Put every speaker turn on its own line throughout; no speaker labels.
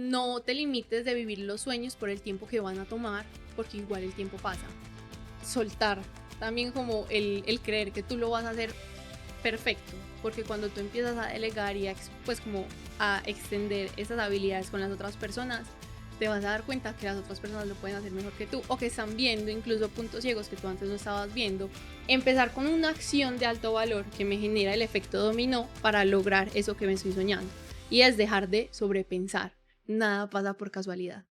no te limites de vivir los sueños por el tiempo que van a tomar, porque igual el tiempo pasa. Soltar, también como el creer que tú lo vas a hacer perfecto, porque cuando tú empiezas a delegar y pues como a extender esas habilidades con las otras personas, te vas a dar cuenta que las otras personas lo pueden hacer mejor que tú, o que están viendo incluso puntos ciegos que tú antes no estabas viendo. Empezar con una acción de alto valor que me genera el efecto dominó para lograr eso que me estoy soñando, y es dejar de sobrepensar. Nada pasa por casualidad.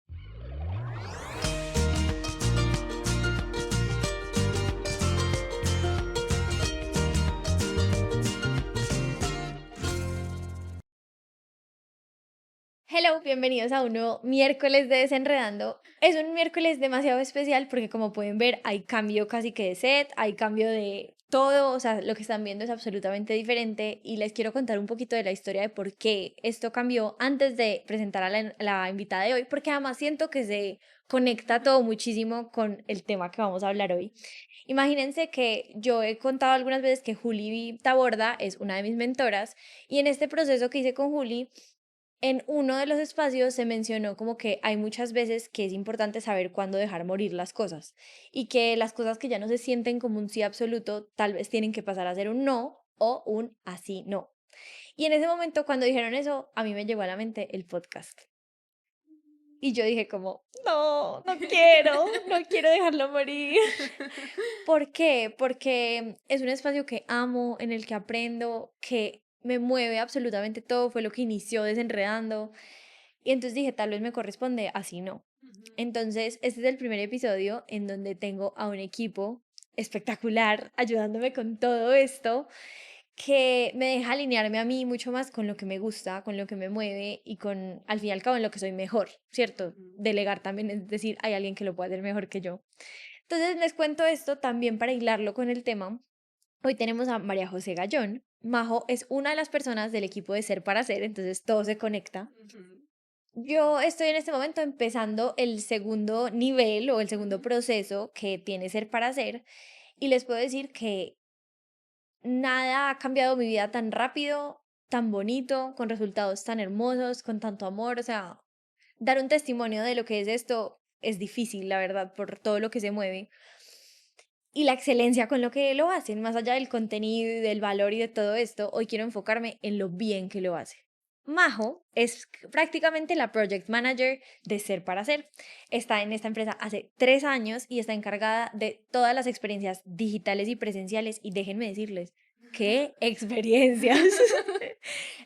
Hello, bienvenidos a un nuevo miércoles de Desenredando. Es un miércoles demasiado especial porque como pueden ver hay cambio casi que de set, hay cambio de todo, o sea, lo que están viendo es absolutamente diferente y les quiero contar un poquito de la historia de por qué esto cambió antes de presentar a la invitada de hoy, porque además siento que se conecta todo muchísimo con el tema que vamos a hablar hoy. Imagínense que yo he contado algunas veces que Juli Taborda es una de mis mentoras y en este proceso que hice con Juli, en uno de los espacios se mencionó como que hay muchas veces que es importante saber cuándo dejar morir las cosas y que las cosas que ya no se sienten como un sí absoluto tal vez tienen que pasar a ser un no o un así no. Y en ese momento cuando dijeron eso, a mí me llegó a la mente el podcast. Y yo dije como, no, no quiero dejarlo morir. ¿Por qué? Porque es un espacio que amo, en el que aprendo, que me mueve absolutamente todo, fue lo que inició Desenredando. Y entonces dije, tal vez me corresponde, así no. Entonces, este es el primer episodio en donde tengo a un equipo espectacular ayudándome con todo esto, que me deja alinearme a mí mucho más con lo que me gusta, con lo que me mueve y con, al fin y al cabo, en lo que soy mejor, ¿cierto? Delegar también, es decir, hay alguien que lo puede hacer mejor que yo. Entonces, les cuento esto también para hilarlo con el tema. Hoy tenemos a María José Gallón. Majo es una de las personas del equipo de Ser para Ser, entonces todo se conecta. Yo estoy en este momento empezando el segundo nivel o el segundo proceso que tiene Ser para Ser y les puedo decir que nada ha cambiado mi vida tan rápido, tan bonito, con resultados tan hermosos, con tanto amor. O sea, dar un testimonio de lo que es esto es difícil, la verdad, por todo lo que se mueve y la excelencia con lo que lo hacen, más allá del contenido y del valor y de todo esto, hoy quiero enfocarme en lo bien que lo hace. Majo es prácticamente la project manager de Ser para Ser. Está en esta empresa hace 3 años y está encargada de todas las experiencias digitales y presenciales. Y déjenme decirles, ¡qué experiencias!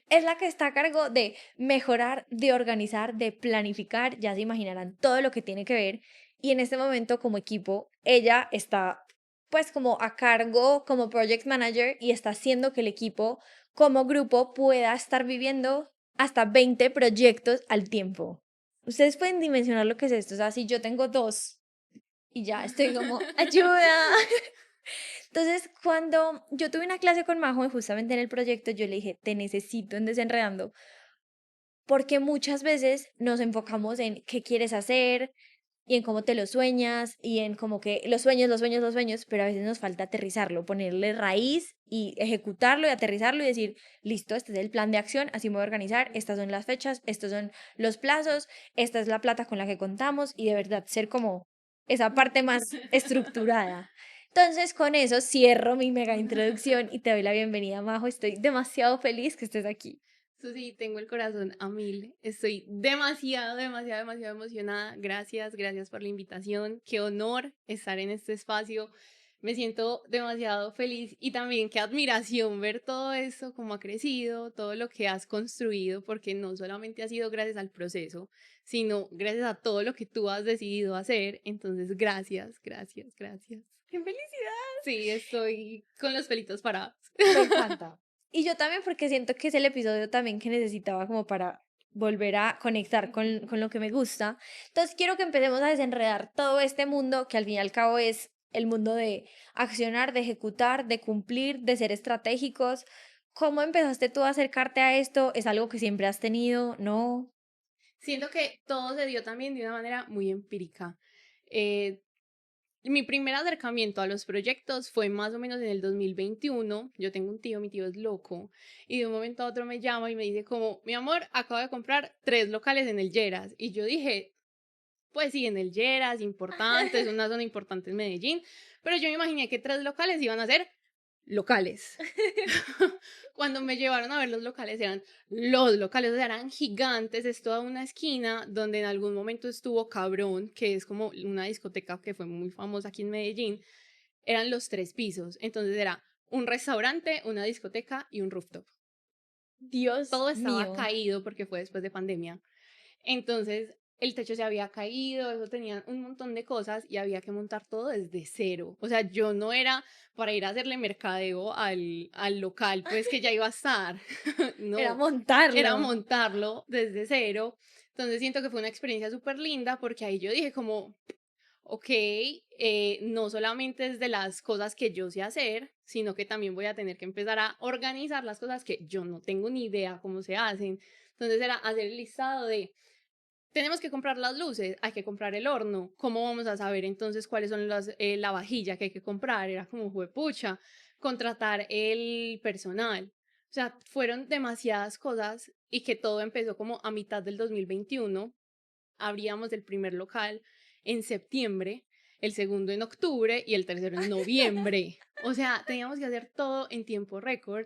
Es la que está a cargo de mejorar, de organizar, de planificar. Ya se imaginarán todo lo que tiene que ver. Y en este momento, como equipo, ella está pues como a cargo como project manager y está haciendo que el equipo como grupo pueda estar viviendo hasta 20 proyectos al tiempo. Ustedes pueden dimensionar lo que es esto. O sea, si yo tengo dos y ya estoy como, ayuda. Entonces, cuando yo tuve una clase con Majo, justamente en el proyecto, yo le dije, te necesito en Desenredando, porque muchas veces nos enfocamos en qué quieres hacer y en cómo te lo sueñas y en como que los sueños, pero a veces nos falta aterrizarlo, ponerle raíz y ejecutarlo y aterrizarlo y decir, listo, este es el plan de acción, así me voy a organizar, estas son las fechas, estos son los plazos, esta es la plata con la que contamos y de verdad ser como esa parte más estructurada. Entonces, con eso cierro mi mega introducción y te doy la bienvenida, Majo. Estoy demasiado feliz que estés aquí.
Susi, tengo el corazón a mil. Estoy demasiado emocionada. Gracias, gracias por la invitación. Qué honor estar en este espacio. Me siento demasiado feliz y también qué admiración ver todo esto, cómo ha crecido, todo lo que has construido, porque no solamente ha sido gracias al proceso, sino gracias a todo lo que tú has decidido hacer. Entonces, gracias, gracias, gracias.
¡Qué felicidad!
Sí, estoy con los pelitos parados.
Me encanta. Y yo también porque siento que es el episodio también que necesitaba como para volver a conectar con lo que me gusta. Entonces quiero que empecemos a desenredar todo este mundo que al fin y al cabo es el mundo de accionar, de ejecutar, de cumplir, de ser estratégicos. ¿Cómo empezaste tú a acercarte a esto? ¿Es algo que siempre has tenido? ¿No?
Siento que todo se dio también de una manera muy empírica. Eh, Mi primer acercamiento a los proyectos fue más o menos en el 2021. Yo tengo un tío, mi tío es loco, y de un momento a otro me llama y me dice como, mi amor, acabo de comprar 3 locales en el Lleras. Y yo dije, pues sí, en el Lleras, importante, es una zona importante en Medellín, pero yo me imaginé que 3 locales iban a ser locales. Cuando me llevaron a ver los locales, eran los locales, o sea, eran gigantes, es toda una esquina donde en algún momento estuvo Cabrón, que es como una discoteca que fue muy famosa aquí en Medellín, eran los 3 pisos, entonces era un restaurante, una discoteca y un rooftop.
Dios
Todo estaba
mío.
caído porque fue después de pandemia. Entonces, el techo se había caído, eso tenían un montón de cosas y había que montar todo desde cero. O sea, yo no era para ir a hacerle mercadeo al local, pues que ya iba a estar.
Era
No, era
montarlo.
montarlo desde cero. Entonces siento que fue una experiencia súper linda porque ahí yo dije como, ok, no solamente es de las cosas que yo sé hacer, sino que también voy a tener que empezar a organizar las cosas que yo no tengo ni idea cómo se hacen. Entonces era hacer el listado de tenemos que comprar las luces, hay que comprar el horno. ¿Cómo vamos a saber entonces cuáles son la vajilla que hay que comprar? Era como juepucha, contratar el personal. O sea, fueron demasiadas cosas y que todo empezó como a mitad del 2021. Abríamos el primer local en septiembre, el segundo en octubre y el tercero en noviembre. O sea, teníamos que hacer todo en tiempo récord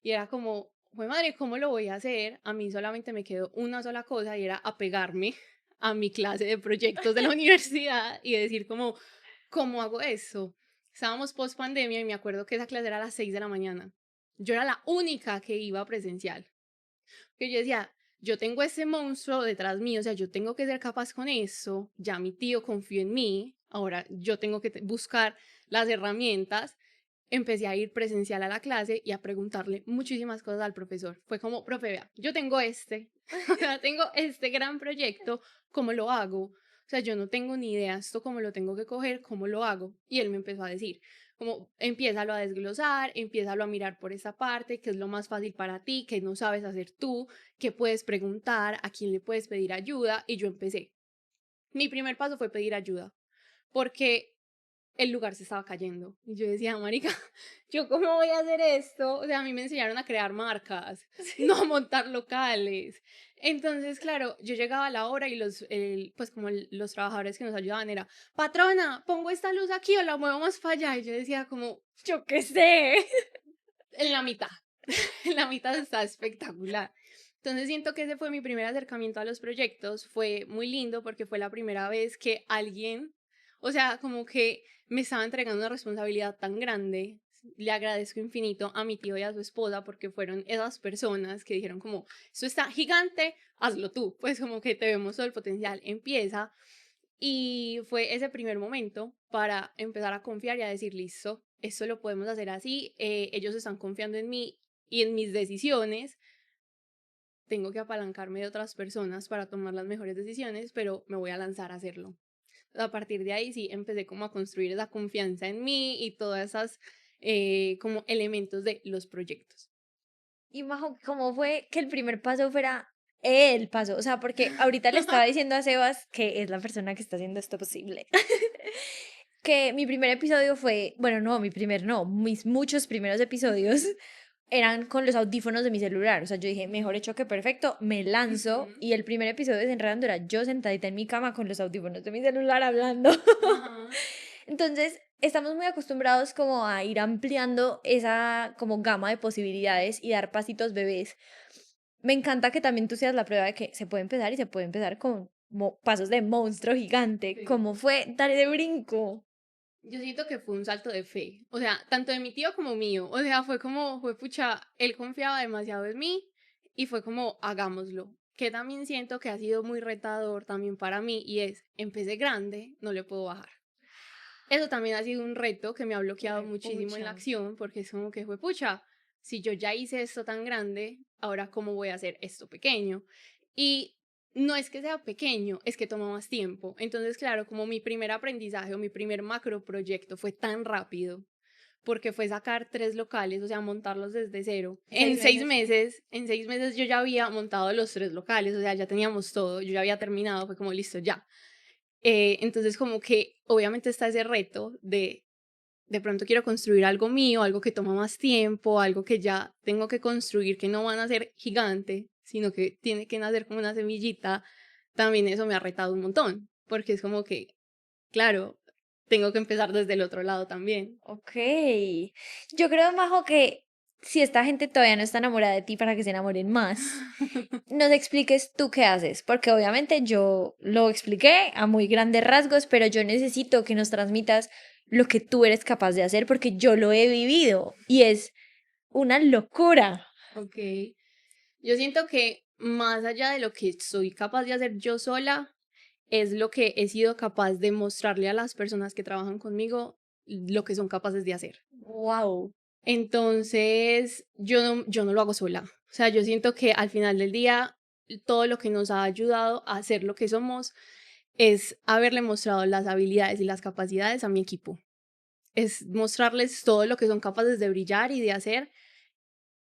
y era como, fue madre, ¿cómo lo voy a hacer? A mí solamente me quedó una sola cosa y era apegarme a mi clase de proyectos de la universidad y decir como, ¿cómo hago eso? Estábamos post pandemia y me acuerdo que esa clase era a las 6 de la mañana. Yo era la única que iba presencial. Que yo decía, yo tengo ese monstruo detrás mío, o sea, yo tengo que ser capaz con eso, ya mi tío confió en mí, ahora yo tengo que buscar las herramientas. Empecé a ir presencial a la clase y a preguntarle muchísimas cosas al profesor. Fue como, profe, vea, yo tengo o sea, tengo este gran proyecto, ¿cómo lo hago? O sea, yo no tengo ni idea esto cómo lo tengo que coger, cómo lo hago. Y él me empezó a decir, como, empiézalo a desglosar, empiézalo a mirar por esa parte, qué es lo más fácil para ti, qué no sabes hacer tú, qué puedes preguntar, a quién le puedes pedir ayuda. Y yo empecé. Mi primer paso fue pedir ayuda, porque el lugar se estaba cayendo. Y yo decía, marica, ¿yo cómo voy a hacer esto? O sea, a mí me enseñaron a crear marcas, no a montar locales. Entonces, claro, yo llegaba a la hora y pues como los trabajadores que nos ayudaban era, patrona, pongo esta luz aquí o la muevo más para allá. Y yo decía como,
Yo qué sé.
en la mitad, en la mitad está espectacular. Entonces siento que ese fue mi primer acercamiento a los proyectos. Fue muy lindo porque fue la primera vez que alguien, o sea, como que me estaba entregando una responsabilidad tan grande. Le agradezco infinito a mi tío y a su esposa porque fueron esas personas que dijeron como, esto está gigante, hazlo tú. Pues como que te vemos todo el potencial, empieza. Y fue ese primer momento para empezar a confiar y a decir, listo, esto lo podemos hacer así, ellos están confiando en mí y en mis decisiones, tengo que apalancarme de otras personas para tomar las mejores decisiones, pero me voy a lanzar a hacerlo. A partir de ahí sí empecé como a construir esa confianza en mí y todas esas como elementos de los proyectos.
Y Majo, ¿cómo fue que el primer paso fuera el paso? O sea, porque ahorita le estaba diciendo a Sebas, que es la persona que está haciendo esto posible, que mi primer episodio fue, bueno, no, mi primer no, mis muchos primeros episodios eran con los audífonos de mi celular. O sea, yo dije, mejor hecho que perfecto, me lanzo.
Ujú.
Y el primer episodio de Desenredando era yo sentadita en mi cama con los audífonos de mi celular hablando.
Ajá.
Entonces, estamos muy acostumbrados como a ir ampliando esa como gama de posibilidades y dar pasitos bebés. Me encanta que también tú seas la prueba de que se puede empezar y se puede empezar con pasos de monstruo gigante.
Sí.
¿Cómo fue dar ese brinco?
Yo siento que fue un salto de fe, o sea, tanto de mi tío como mío, o sea, fue como, fue pucha, él confiaba demasiado en mí y fue como, hagámoslo, que también siento que ha sido muy retador también para mí y es, empecé grande, no le puedo bajar. Eso también ha sido un reto que me ha bloqueado muchísimo en la
Pucha.
acción porque es como que fue, pucha, si yo ya hice esto tan grande, ahora cómo voy a hacer esto pequeño. Y no es que sea pequeño, es que toma más tiempo. Entonces, claro, como mi primer aprendizaje o mi primer macro proyecto fue tan rápido, porque fue sacar 3 locales, o sea, montarlos desde cero.
Seis meses.
En 6 meses yo ya había montado los 3 locales, o sea, ya teníamos todo, yo ya había terminado, fue como listo, ya. Entonces como que obviamente está ese reto de pronto quiero construir algo mío, algo que toma más tiempo, algo que ya tengo que construir, que no van a ser gigante, sino que tiene que nacer como una semillita. También eso me ha retado un montón, porque es como que, claro, tengo que empezar desde el otro lado también.
Ok. Yo creo, Majo, que si esta gente todavía no está enamorada de ti para que se enamoren más, nos expliques tú qué haces, porque obviamente yo lo expliqué a muy grandes rasgos, pero yo necesito que nos transmitas lo que tú eres capaz de hacer porque yo lo he vivido y es una locura.
Ok. Yo siento que más allá de lo que soy capaz de hacer yo sola, es lo que he sido capaz de mostrarle a las personas que trabajan conmigo lo que son capaces de hacer.
Wow.
Entonces, yo no lo hago sola. O sea, yo siento que al final del día, todo lo que nos ha ayudado a ser lo que somos es haberle mostrado las habilidades y las capacidades a mi equipo. Es mostrarles todo lo que son capaces de brillar y de hacer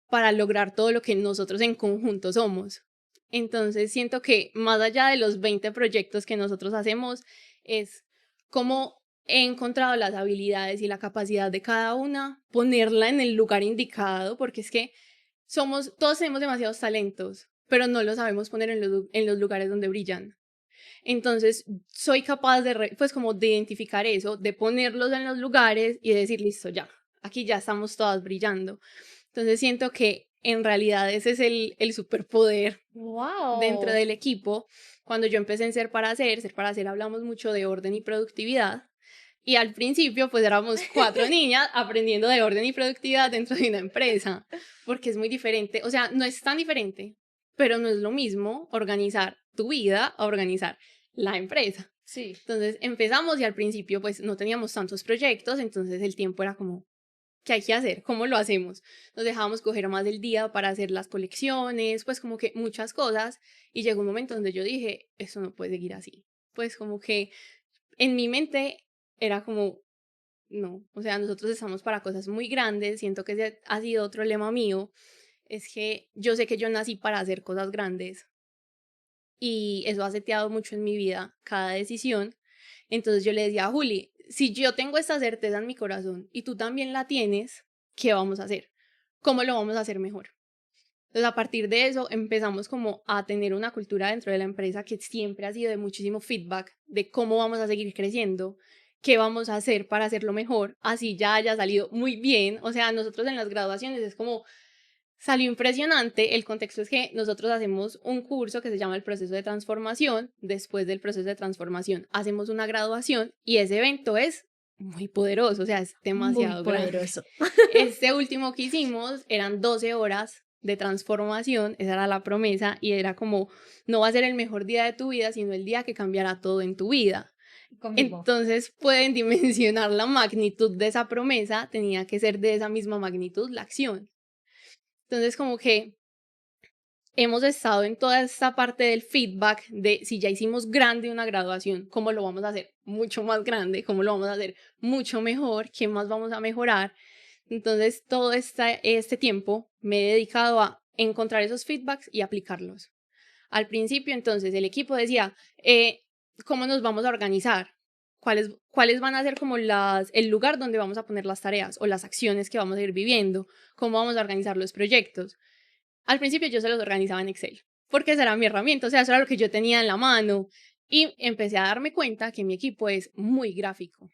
para lograr todo lo que nosotros en conjunto somos. Entonces, siento que más allá de los 20 proyectos que nosotros hacemos, es cómo he encontrado las habilidades y la capacidad de cada una, ponerla en el lugar indicado, porque es que todos tenemos demasiados talentos, pero no los sabemos poner en los lugares donde brillan. Entonces, soy capaz de, pues como de identificar eso, de ponerlos en los lugares y de decir, listo, ya, aquí ya estamos todas brillando. Entonces, siento que en realidad ese es el superpoder dentro
Wow.
del equipo. Cuando yo empecé en Ser para Hacer hablamos mucho de orden y productividad. Y al principio, pues éramos 4 niñas aprendiendo de orden y productividad dentro de una empresa, porque es muy diferente. O sea, no es tan diferente, pero no es lo mismo organizar tu vida a organizar la empresa.
Sí.
Entonces empezamos y al principio pues no teníamos tantos proyectos, entonces el tiempo era como, ¿qué hay que hacer? ¿Cómo lo hacemos? Nos dejábamos coger más del día para hacer las colecciones, pues como que muchas cosas. Y llegó un momento donde yo dije, esto no puede seguir así. Pues como que en mi mente era como, no, o sea, nosotros estamos para cosas muy grandes. Siento que ese ha sido otro lema mío, es que yo sé que yo nací para hacer cosas grandes y eso ha seteado mucho en mi vida, cada decisión. Entonces yo le decía a Juli, si yo tengo esta certeza en mi corazón y tú también la tienes, ¿qué vamos a hacer? ¿Cómo lo vamos a hacer mejor? Entonces a partir de eso empezamos como a tener una cultura dentro de la empresa que siempre ha sido de muchísimo feedback de cómo vamos a seguir creciendo, qué vamos a hacer para hacerlo mejor, así ya haya salido muy bien. O sea, nosotros en las graduaciones es como salió impresionante. El contexto es que nosotros hacemos un curso que se llama el proceso de transformación. Después del proceso de transformación hacemos una graduación y ese evento es muy poderoso, o sea, es
Muy
demasiado grande.
poderoso.
Este último que hicimos eran 12 horas de transformación, esa era la promesa y era como, no va a ser el mejor día de tu vida, sino el día que cambiará todo en tu vida.
Confirmo.
Entonces pueden dimensionar la magnitud de esa promesa, tenía que ser de esa misma magnitud la acción. Entonces como que hemos estado en toda esta parte del feedback de si ya hicimos grande una graduación, ¿cómo lo vamos a hacer mucho más grande? ¿Cómo lo vamos a hacer mucho mejor? ¿Qué más vamos a mejorar? Entonces, todo este tiempo me he dedicado a encontrar esos feedbacks y aplicarlos. Al principio, entonces, el equipo decía, ¿cómo nos vamos a organizar? ¿Cuáles van a ser como el lugar donde vamos a poner las tareas o las acciones que vamos a ir viviendo? ¿Cómo vamos a organizar los proyectos? Al principio yo se los organizaba en Excel, porque esa era mi herramienta, o sea, eso era lo que yo tenía en la mano. Y empecé a darme cuenta que mi equipo es muy gráfico.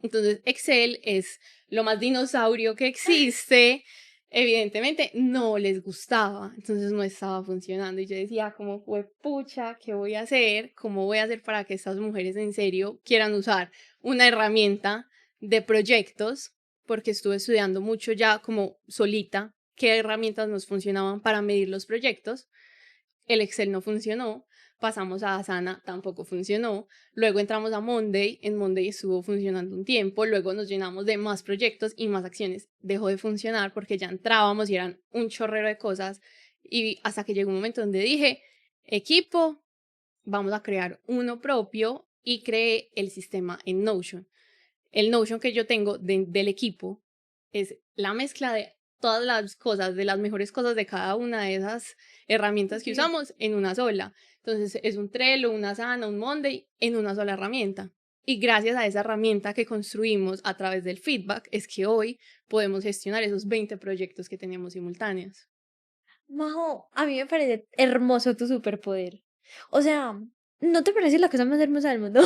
Entonces, Excel es lo más dinosaurio que existe. Evidentemente, no les gustaba, entonces no estaba funcionando. Y yo decía, como fue pucha, ¿qué voy a hacer? ¿Cómo voy a hacer para que estas mujeres en serio quieran usar una herramienta de proyectos? Porque estuve estudiando mucho ya como solita qué herramientas nos funcionaban para medir los proyectos. El Excel no funcionó, pasamos a Asana, tampoco funcionó, luego entramos a Monday, en Monday estuvo funcionando un tiempo, luego nos llenamos de más proyectos y más acciones, dejó de funcionar porque ya entrábamos y eran un chorrero de cosas y hasta que llegó un momento donde dije, equipo, vamos a crear uno propio y creé el sistema en Notion. El Notion que yo tengo del equipo es la mezcla de todas las cosas, de las mejores cosas de cada una de esas herramientas que
Sí.
usamos en una sola. Entonces es un Trello, una Asana, un Monday en una sola herramienta. Y gracias a esa herramienta que construimos a través del feedback es que hoy podemos gestionar esos 20 proyectos que tenemos simultáneos.
Majo, a mí me parece hermoso tu superpoder. O sea, ¿no te parece la cosa más hermosa del mundo?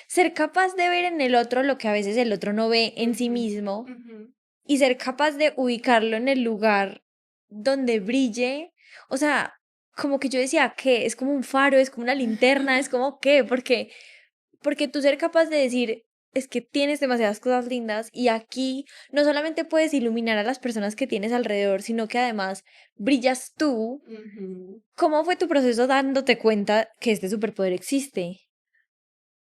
Ser capaz de ver en el otro lo que a veces el otro no ve en sí
Ujú,
mismo
ujú.
y ser capaz de ubicarlo en el lugar donde brille. O sea, como que yo decía, ¿qué? Es como un faro, es como una linterna, es como ¿qué? Porque tú ser capaz de decir, es que tienes demasiadas cosas lindas y aquí no solamente puedes iluminar a las personas que tienes alrededor, sino que además brillas tú.
Ujú.
¿Cómo fue tu proceso dándote cuenta que este superpoder existe?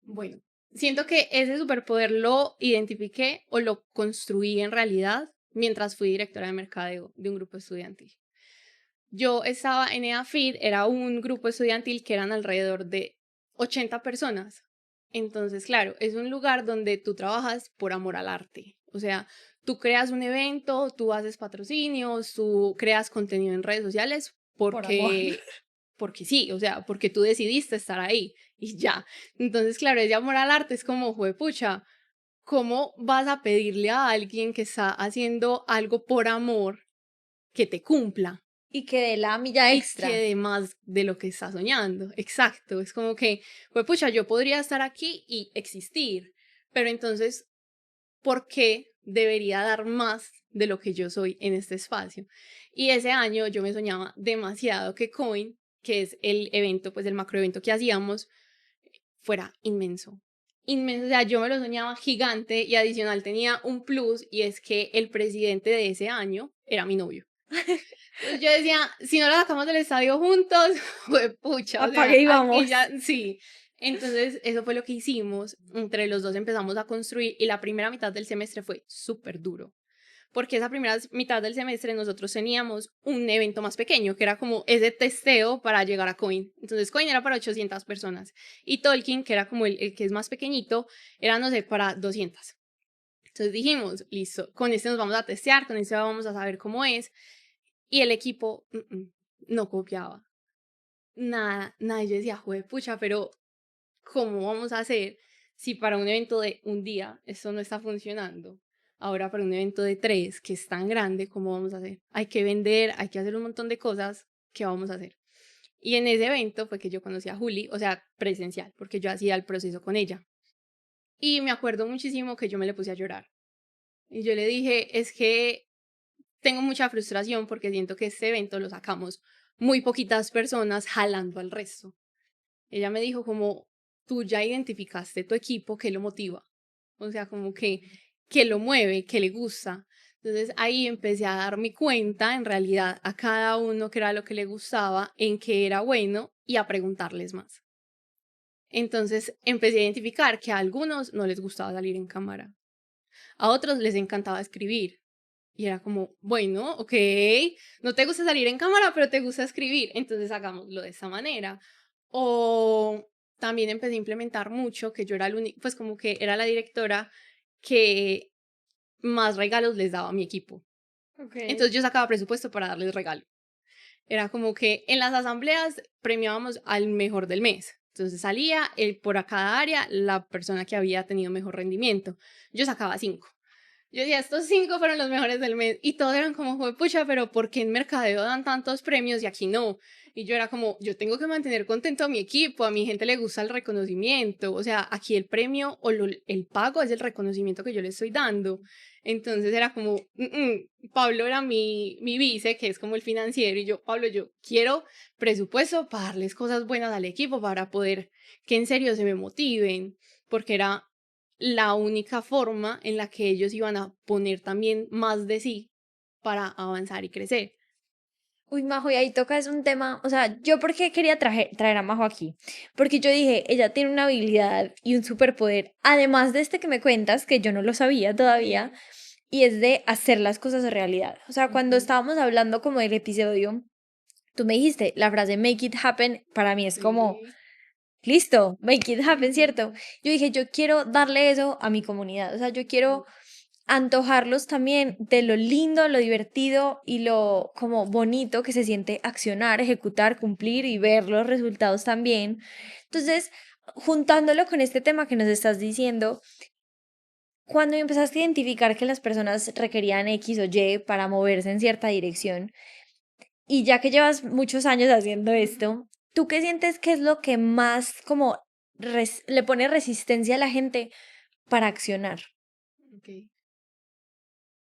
Bueno, siento que ese superpoder lo identifiqué o lo construí en realidad mientras fui directora de mercadeo de un grupo estudiantil. Yo estaba en EAFID, era un grupo estudiantil que eran alrededor de 80 personas. Entonces, claro, es un lugar donde tú trabajas por amor al arte. O sea, tú creas un evento, tú haces patrocinios, tú creas contenido en redes sociales
Por amor.
porque sí, o sea, porque tú decidiste estar ahí y ya. Entonces, claro, ese amor al arte es como, juepucha, ¿cómo vas a pedirle a alguien que está haciendo algo por amor que te cumpla?
Y que de la milla
Y
extra.
quede más de lo que está soñando. Exacto, es como que, pues pucha, yo podría estar aquí y existir, pero entonces, ¿por qué debería dar más de lo que yo soy en este espacio? Y ese año yo me soñaba demasiado que Coin, que es el evento, pues el macroevento que hacíamos, fuera inmenso. Inmenso, o sea, yo me lo soñaba gigante y adicional tenía un plus y es que el presidente de ese año era mi novio. Entonces yo decía, si no la sacamos del estadio juntos, fue pucha, o
Apague
sea,
y
aquí
vamos.
ya, sí. Entonces eso fue lo que hicimos, entre los dos empezamos a construir y la primera mitad del semestre fue súper duro, porque esa primera mitad del semestre nosotros teníamos un evento más pequeño, que era como ese testeo para llegar a Coin. Entonces Coin era para 800 personas y Tolkien, que era como el que es más pequeñito, era, no sé, para 200. Entonces dijimos, listo, con este nos vamos a testear, con este vamos a saber cómo es. Y el equipo no copiaba. Nada, nada. Y yo decía, joder, pucha, pero ¿cómo vamos a hacer si para un evento de un día esto no está funcionando? Ahora para un evento de 3, que es tan grande, ¿cómo vamos a hacer? Hay que vender, hay que hacer un montón de cosas. ¿Qué vamos a hacer? Y en ese evento fue que yo conocí a Juli, o sea, presencial, porque yo hacía el proceso con ella. Y me acuerdo muchísimo que yo me le puse a llorar. Y yo le dije, es que tengo mucha frustración porque siento que este evento lo sacamos muy poquitas personas jalando al resto. Ella me dijo como, tú ya identificaste tu equipo, ¿qué lo motiva? O sea, como que lo mueve, que le gusta. Entonces ahí empecé a darme cuenta en realidad a cada uno que era lo que le gustaba, en qué era bueno y a preguntarles más. Entonces empecé a identificar que a algunos no les gustaba salir en cámara, a otros les encantaba escribir, y era como, bueno, ok, no te gusta salir en cámara, pero te gusta escribir, entonces hagámoslo de esa manera. O también empecé a implementar mucho, que yo era el único, pues como que era la directora que más regalos les daba a mi equipo.
Ok.
Entonces yo sacaba presupuesto para darles regalo. Era como que en las asambleas premiábamos al mejor del mes. Entonces salía por a cada área la persona que había tenido mejor rendimiento. Yo sacaba 5. Yo decía, estos 5 fueron los mejores del mes. Y todos eran como, pucha, pero ¿por qué en mercadeo dan tantos premios y aquí no? Y yo era como, yo tengo que mantener contento a mi equipo, a mi gente le gusta el reconocimiento. O sea, aquí el premio o el pago es el reconocimiento que yo le estoy dando. Entonces era como, Pablo era mi vice, que es como el financiero, y yo, Pablo, yo quiero presupuesto para darles cosas buenas al equipo, para poder que en serio se me motiven, porque era la única forma en la que ellos iban a poner también más de sí para avanzar y crecer.
Uy, Majo, y ahí toca es un tema, o sea, yo por qué quería traer a Majo aquí, porque yo dije, ella tiene una habilidad y un superpoder, además de este que me cuentas, que yo no lo sabía todavía, y es de hacer las cosas realidad. O sea, cuando
Ujú.
estábamos hablando como del episodio, tú me dijiste, la frase make it happen para mí es como,
Sí.
listo, make it happen,
Ujú.
¿cierto? Yo dije, yo quiero darle eso a mi comunidad, o sea, yo quiero antojarlos también de lo lindo, lo divertido y lo como bonito que se siente accionar, ejecutar, cumplir y ver los resultados también. Entonces, juntándolo con este tema que nos estás diciendo, cuando empezaste a identificar que las personas requerían X o Y para moverse en cierta dirección, y ya que llevas muchos años haciendo esto, ¿tú qué sientes que es lo que más como le pone resistencia a la gente para accionar?
Ok.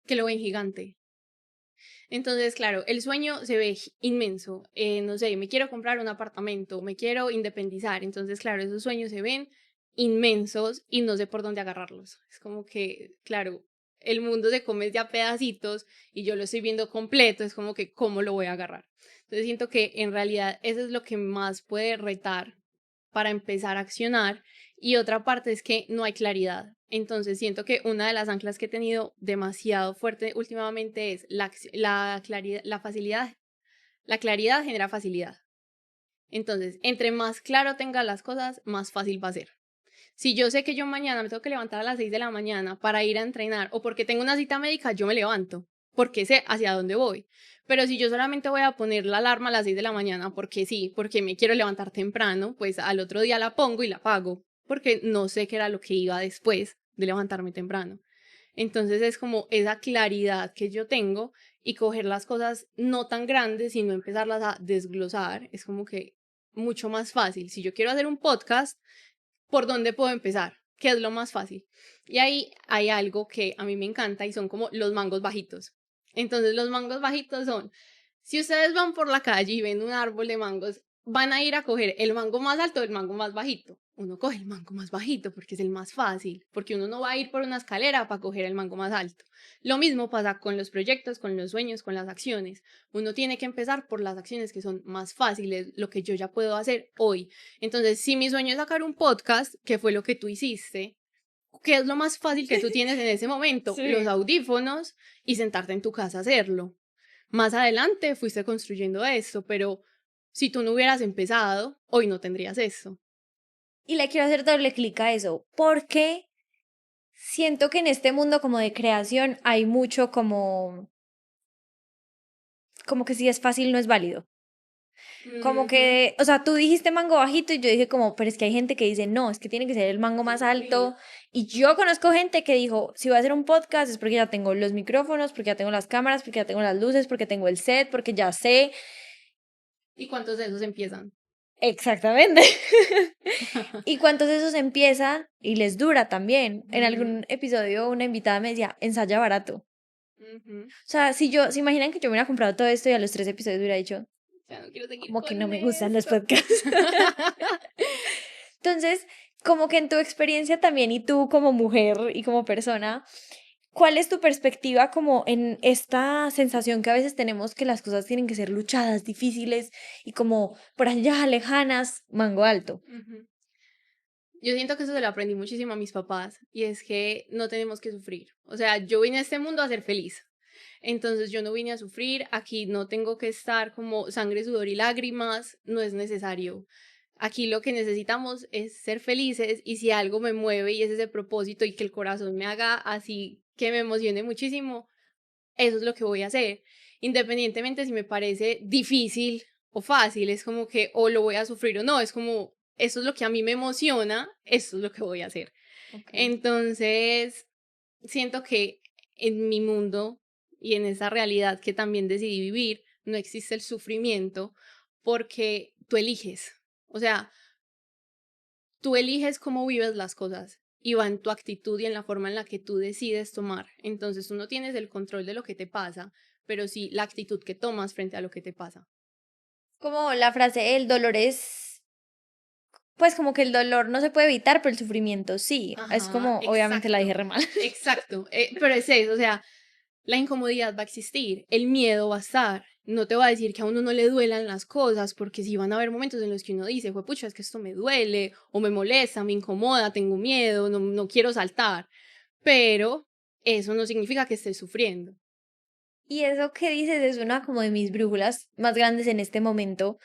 Que lo ven gigante. Entonces, claro, el sueño se ve inmenso. No sé, me quiero comprar un apartamento, me quiero independizar. Entonces, claro, esos sueños se ven inmensos y no sé por dónde agarrarlos. Es como que, claro, el mundo se come ya pedacitos y yo lo estoy viendo completo. Es como que, ¿cómo lo voy a agarrar? Entonces, siento que en realidad eso es lo que más puede retar para empezar a accionar. Y otra parte es que no hay claridad. Entonces siento que una de las anclas que he tenido demasiado fuerte últimamente es la claridad, la facilidad. La claridad genera facilidad. Entonces, entre más claro tenga las cosas, más fácil va a ser. Si yo sé que yo mañana me tengo que levantar a las 6 de la mañana para ir a entrenar o porque tengo una cita médica, yo me levanto porque sé hacia dónde voy. Pero si yo solamente voy a poner la alarma a las 6 de la mañana porque sí, porque me quiero levantar temprano, pues al otro día la pongo y la apago porque no sé qué era lo que iba después de levantarme temprano. Entonces es como esa claridad que yo tengo y coger las cosas no tan grandes, sino empezarlas a desglosar. Es como que mucho más fácil. Si yo quiero hacer un podcast, ¿por dónde puedo empezar? ¿Qué es lo más fácil? Y ahí hay algo que a mí me encanta y son como los mangos bajitos. Entonces los mangos bajitos son, si ustedes van por la calle y ven un árbol de mangos, van a ir a coger el mango más alto o el mango más bajito. Uno coge el mango más bajito porque es el más fácil, porque uno no va a ir por una escalera para coger el mango más alto. Lo mismo pasa con los proyectos, con los sueños, con las acciones. Uno tiene que empezar por las acciones que son más fáciles, lo que yo ya puedo hacer hoy. Entonces, si mi sueño es sacar un podcast, que fue lo que tú hiciste, ¿qué es lo más fácil que tú tienes en ese momento? Los
Sí.
audífonos y sentarte en tu casa a hacerlo. Más adelante fuiste construyendo esto, pero si tú no hubieras empezado, hoy no tendrías esto.
Y le quiero hacer doble clic a eso, porque siento que en este mundo como de creación hay mucho como que si es fácil no es válido. Como
Ujú.
que, o sea, tú dijiste mango bajito y yo dije como, pero es que hay gente que dice, no, es que tiene que ser el mango más alto. Y yo conozco gente que dijo, si voy a hacer un podcast es porque ya tengo los micrófonos, porque ya tengo las cámaras, porque ya tengo las luces, porque tengo el set, porque ya sé.
¿Y cuántos de esos empiezan?
Exactamente. ¿Y cuántos de esos empiezan y les dura también? En
Ujú,
algún episodio una invitada me decía, ensaya barato.
ujú.
O sea, si yo, se imaginan que yo me hubiera comprado todo esto y a los 3 episodios hubiera dicho,
Ya no quiero seguir
como que no
con
me gustan los
esto.
podcasts. Entonces, como que en tu experiencia también y tú como mujer y como persona, ¿cuál es tu perspectiva como en esta sensación que a veces tenemos que las cosas tienen que ser luchadas, difíciles y como por allá lejanas, mango alto?
Ujú. Yo siento que eso se lo aprendí muchísimo a mis papás y es que no tenemos que sufrir. O sea, yo vine a este mundo a ser feliz. Entonces yo no vine a sufrir, aquí no tengo que estar como sangre, sudor y lágrimas, no es necesario. Aquí lo que necesitamos es ser felices y si algo me mueve y es ese propósito y que el corazón me haga así que me emocione muchísimo, eso es lo que voy a hacer. Independientemente si me parece difícil o fácil, es como que o lo voy a sufrir o no, es como, eso es lo que a mí me emociona, eso es lo que voy a hacer.
Ok.
Entonces, siento que en mi mundo y en esa realidad que también decidí vivir, no existe el sufrimiento porque tú eliges. O sea, tú eliges cómo vives las cosas y va en tu actitud y en la forma en la que tú decides tomar. Entonces tú no tienes el control de lo que te pasa, pero sí la actitud que tomas frente a lo que te pasa.
Como la frase, el dolor es, pues como que el dolor no se puede evitar, pero el sufrimiento sí. Es
Ajá,
como, obviamente la dije
exacto,
re mal.
exacto. Pero es eso, o sea, la incomodidad va a existir, el miedo va a estar. No te va a decir que a uno no le duelan las cosas, porque sí van a haber momentos en los que uno dice, pucha, es que esto me duele, o me molesta, me incomoda, tengo miedo, no, no quiero saltar. Pero eso no significa que estés sufriendo.
Y eso que dices es una como de mis brújulas más grandes en este momento,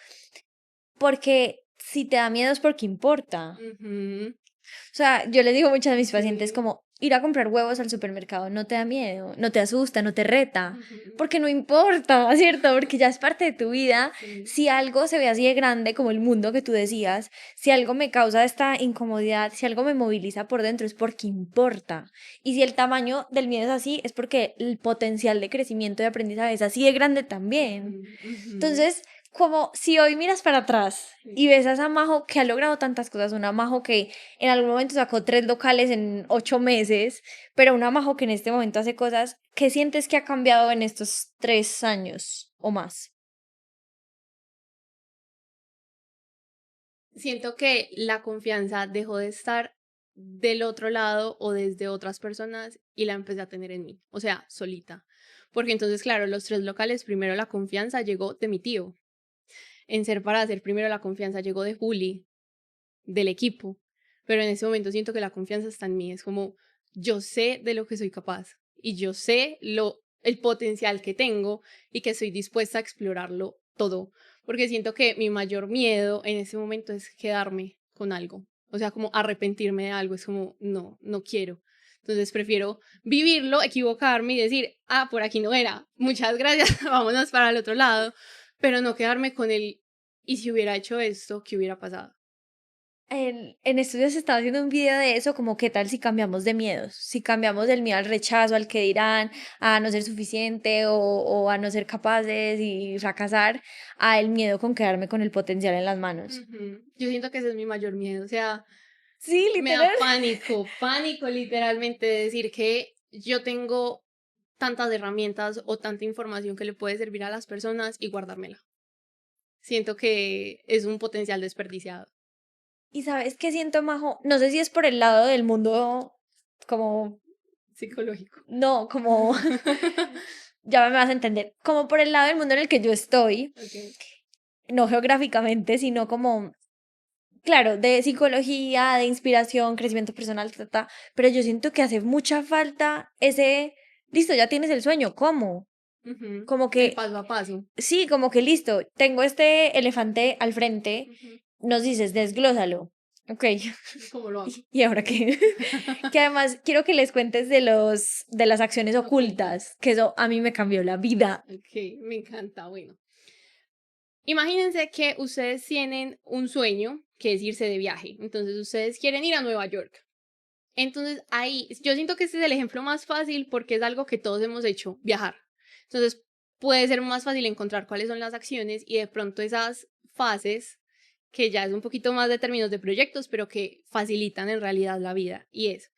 porque si te da miedo es porque importa.
Ujú,
O sea, yo les digo muchas a mis pacientes
sí.
como, ir a comprar huevos al supermercado no te da miedo, no te asusta, no te reta,
Ujú.
porque no importa, ¿cierto? Porque ya es parte de tu vida.
Sí.
Si algo se ve así de grande como el mundo que tú decías, si algo me causa esta incomodidad, si algo me moviliza por dentro, es porque importa. Y si el tamaño del miedo es así, es porque el potencial de crecimiento y aprendizaje es así de grande también.
Ujú, ujú.
Entonces, como si hoy miras para atrás
Sí.
y ves a esa Majo que ha logrado tantas cosas, una Majo que en algún momento sacó 3 locales en 8 meses, pero una Majo que en este momento hace cosas, ¿qué sientes que ha cambiado en estos 3 años o más?
Siento que la confianza dejó de estar del otro lado o desde otras personas y la empecé a tener en mí, o sea, solita. Porque entonces, claro, los 3 locales, primero la confianza llegó de mi tío. En ser para hacer, primero la confianza llegó de Juli, del equipo. Pero en ese momento siento que la confianza está en mí. Es como, yo sé de lo que soy capaz y yo sé el potencial que tengo y que estoy dispuesta a explorarlo todo. Porque siento que mi mayor miedo en ese momento es quedarme con algo. O sea, como arrepentirme de algo. Es como, no, no quiero. Entonces prefiero vivirlo, equivocarme y decir, ah, por aquí no era. Muchas gracias, vámonos para el otro lado. Pero no quedarme con el, y si hubiera hecho esto, ¿qué hubiera pasado?
En estudios se estaba haciendo un video de eso, como qué tal si cambiamos de miedos, si cambiamos del miedo al rechazo, al que dirán, a no ser suficiente o a no ser capaces y fracasar, a el miedo con quedarme con el potencial en las manos.
Ujú. Yo siento que ese es mi mayor miedo, o sea,
Sí,
me da
literal.
pánico, pánico literalmente de decir que yo tengo tantas herramientas o tanta información que le puede servir a las personas y guardármela. Siento que es un potencial desperdiciado.
Y sabes qué siento, Majo, no sé si es por el lado del mundo como,
Psicológico.
no, como, ya me vas a entender, como por el lado del mundo en el que yo estoy,
Okay.
no geográficamente, sino como claro, de psicología, de inspiración, crecimiento personal, pero yo siento que hace mucha falta ese, listo, ya tienes el sueño, ¿cómo?
Ujú.
Como
El
que,
paso a paso.
sí, como que listo, tengo este elefante al frente,
Ujú.
nos dices, desglósalo. Ok,
¿Cómo lo hago?
¿y ahora qué? Que además quiero que les cuentes de las acciones
Ocultas.
ocultas, que eso a mí me cambió la vida.
Ok, me encanta. Bueno, imagínense que ustedes tienen un sueño que es irse de viaje. Entonces ustedes quieren ir a Nueva York. Entonces ahí, yo siento que este es el ejemplo más fácil porque es algo que todos hemos hecho, viajar. Entonces puede ser más fácil encontrar cuáles son las acciones y de pronto esas fases, que ya es un poquito más de términos de proyectos, pero que facilitan en realidad la vida. Y es,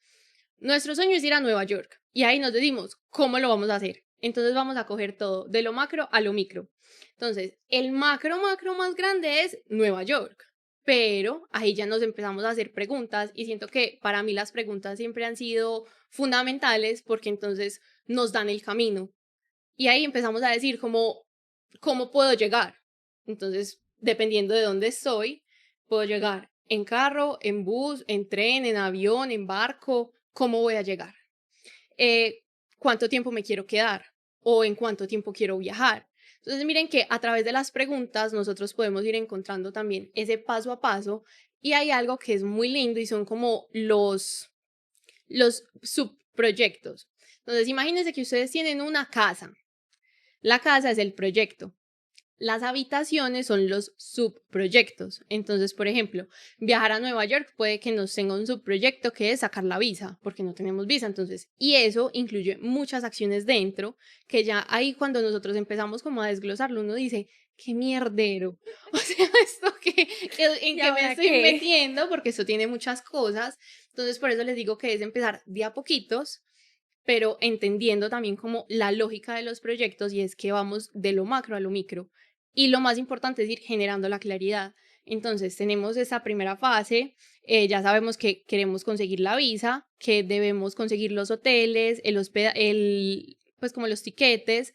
nuestro sueño es ir a Nueva York y ahí nos decimos, ¿cómo lo vamos a hacer? Entonces vamos a coger todo, de lo macro a lo micro. Entonces, el macro más grande es Nueva York, pero ahí ya nos empezamos a hacer preguntas y siento que para mí las preguntas siempre han sido fundamentales porque entonces nos dan el camino. Y ahí empezamos a decir ¿cómo puedo llegar? Entonces, dependiendo de dónde estoy, puedo llegar en carro, en bus, en tren, en avión, en barco. ¿Cómo voy a llegar? Eh, ¿Cuánto tiempo me quiero quedar? ¿O en cuánto tiempo quiero viajar? Entonces, miren que a través de las preguntas nosotros podemos ir encontrando también ese paso a paso y hay algo que es muy lindo y son como los subproyectos. Entonces, imagínense que ustedes tienen una casa. La casa es el proyecto. Las habitaciones son los subproyectos. Entonces, por ejemplo, viajar a Nueva York puede que nos tenga un subproyecto que es sacar la visa, porque no tenemos visa. Entonces, y eso incluye muchas acciones dentro, que ya ahí cuando nosotros empezamos como a desglosarlo, uno dice, qué mierdero. O sea, esto en
¿Y
qué me
ahora
estoy
qué?
metiendo, porque eso tiene muchas cosas. Entonces, por eso les digo que es empezar de a poquitos pero entendiendo también como la lógica de los proyectos y es que vamos de lo macro a lo micro. Y lo más importante es ir generando la claridad. Entonces tenemos esa primera fase, ya sabemos que queremos conseguir la visa, que debemos conseguir los hoteles, pues como los tiquetes,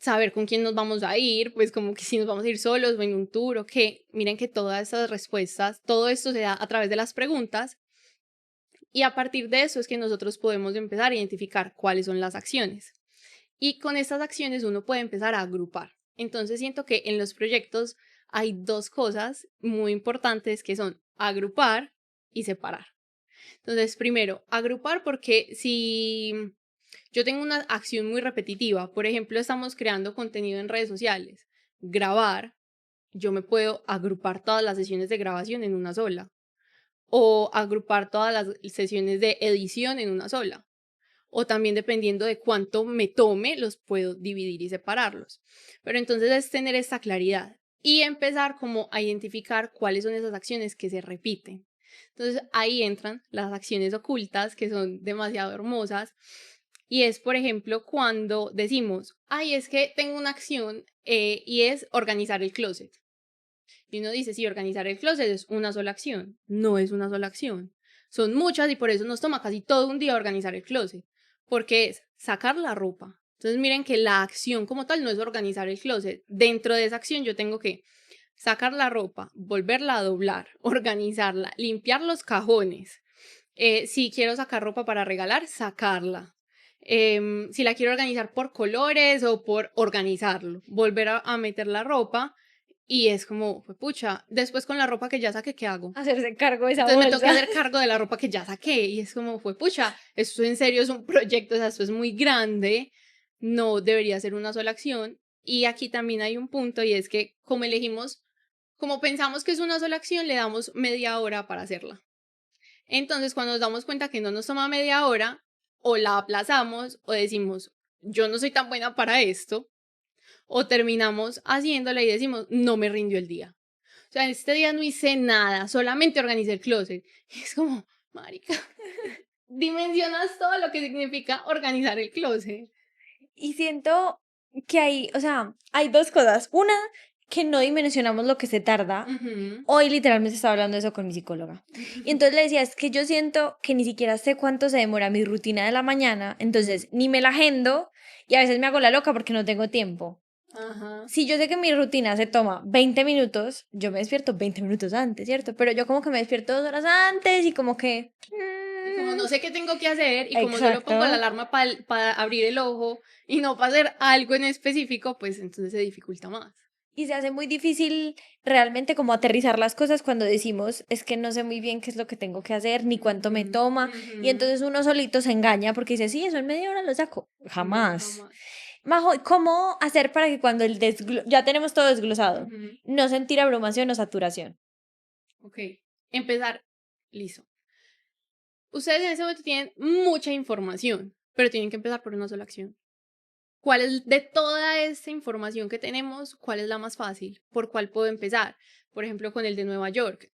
saber con quién nos vamos a ir, pues como que si nos vamos a ir solos o en un tour o qué. Miren que todas esas respuestas, todo esto se da a través de las preguntas y a partir de eso es que nosotros podemos empezar a identificar cuáles son las acciones. Y con estas acciones uno puede empezar a agrupar. Entonces siento que en los proyectos hay dos cosas muy importantes que son agrupar y separar. Entonces, primero, agrupar porque si yo tengo una acción muy repetitiva, por ejemplo, estamos creando contenido en redes sociales, grabar, yo me puedo agrupar todas las sesiones de grabación en una sola o agrupar todas las sesiones de edición en una sola. O también dependiendo de cuánto me tome, los puedo dividir y separarlos. Pero entonces es tener esta claridad y empezar como a identificar cuáles son esas acciones que se repiten. Entonces ahí entran las acciones ocultas que son demasiado hermosas y es, por ejemplo, cuando decimos, ay, es que tengo una acción y es organizar el closet. Y uno dice, sí, organizar el closet es una sola acción. No es una sola acción. Son muchas y por eso nos toma casi todo un día organizar el closet. Porque es sacar la ropa. Entonces miren que la acción como tal no es organizar el closet. Dentro de esa acción yo tengo que sacar la ropa, volverla a doblar, organizarla, limpiar los cajones. Si quiero sacar ropa para regalar, sacarla. Si la quiero organizar por colores o por organizarlo, volver a meter la ropa y es como, fue pucha, después con la ropa que ya saqué, ¿qué hago?
Hacerse cargo de esa
Entonces me toca
bolsa.
hacer cargo de la ropa que ya saqué y es como, fue pucha, esto en serio es un proyecto, o sea, esto es muy grande, no debería ser una sola acción. Y aquí también hay un punto y es que como elegimos, como pensamos que es una sola acción, le damos media hora para hacerla. Entonces cuando nos damos cuenta que no nos toma media hora, o la aplazamos o decimos, yo no soy tan buena para esto, o terminamos haciéndola y decimos, no me rindió el día. O sea, este día no hice nada, solamente organicé el closet. Y es como, marica, dimensionas todo lo que significa organizar el closet.
Y siento que hay, o sea, hay dos cosas. Una, que no dimensionamos lo que se tarda.
Ujú,
Hoy literalmente estaba hablando de eso con mi psicóloga. Y entonces le decía, es que yo siento que ni siquiera sé cuánto se demora mi rutina de la mañana, entonces ni me la agendo y a veces me hago la loca porque no tengo tiempo.
Ajá.
Si yo sé que mi rutina se toma 20 minutos, yo me despierto 20 minutos antes, ¿cierto? Pero yo como que me despierto 2 horas antes y como que...
Y como no sé qué tengo que hacer y como solo pongo la
Exacto.
alarma para abrir el ojo y no para hacer algo en específico, pues entonces se dificulta más.
Y se hace muy difícil realmente como aterrizar las cosas cuando decimos, es que no sé muy bien qué es lo que tengo que hacer, ni cuánto me
Ujú,
toma. Y
ujú.
entonces uno solito se engaña porque dice, sí, eso en media hora lo saco.
No,
Jamás.
jamás.
Majo, ¿cómo hacer para que cuando ya tenemos todo desglosado,
Ujú.
no sentir abrumación o saturación?
Ok, empezar, listo. Ustedes en ese momento tienen mucha información, pero tienen que empezar por una sola acción. ¿Cuál es de toda esta información que tenemos, cuál es la más fácil? ¿Por cuál puedo empezar? Por ejemplo, con el de Nueva York.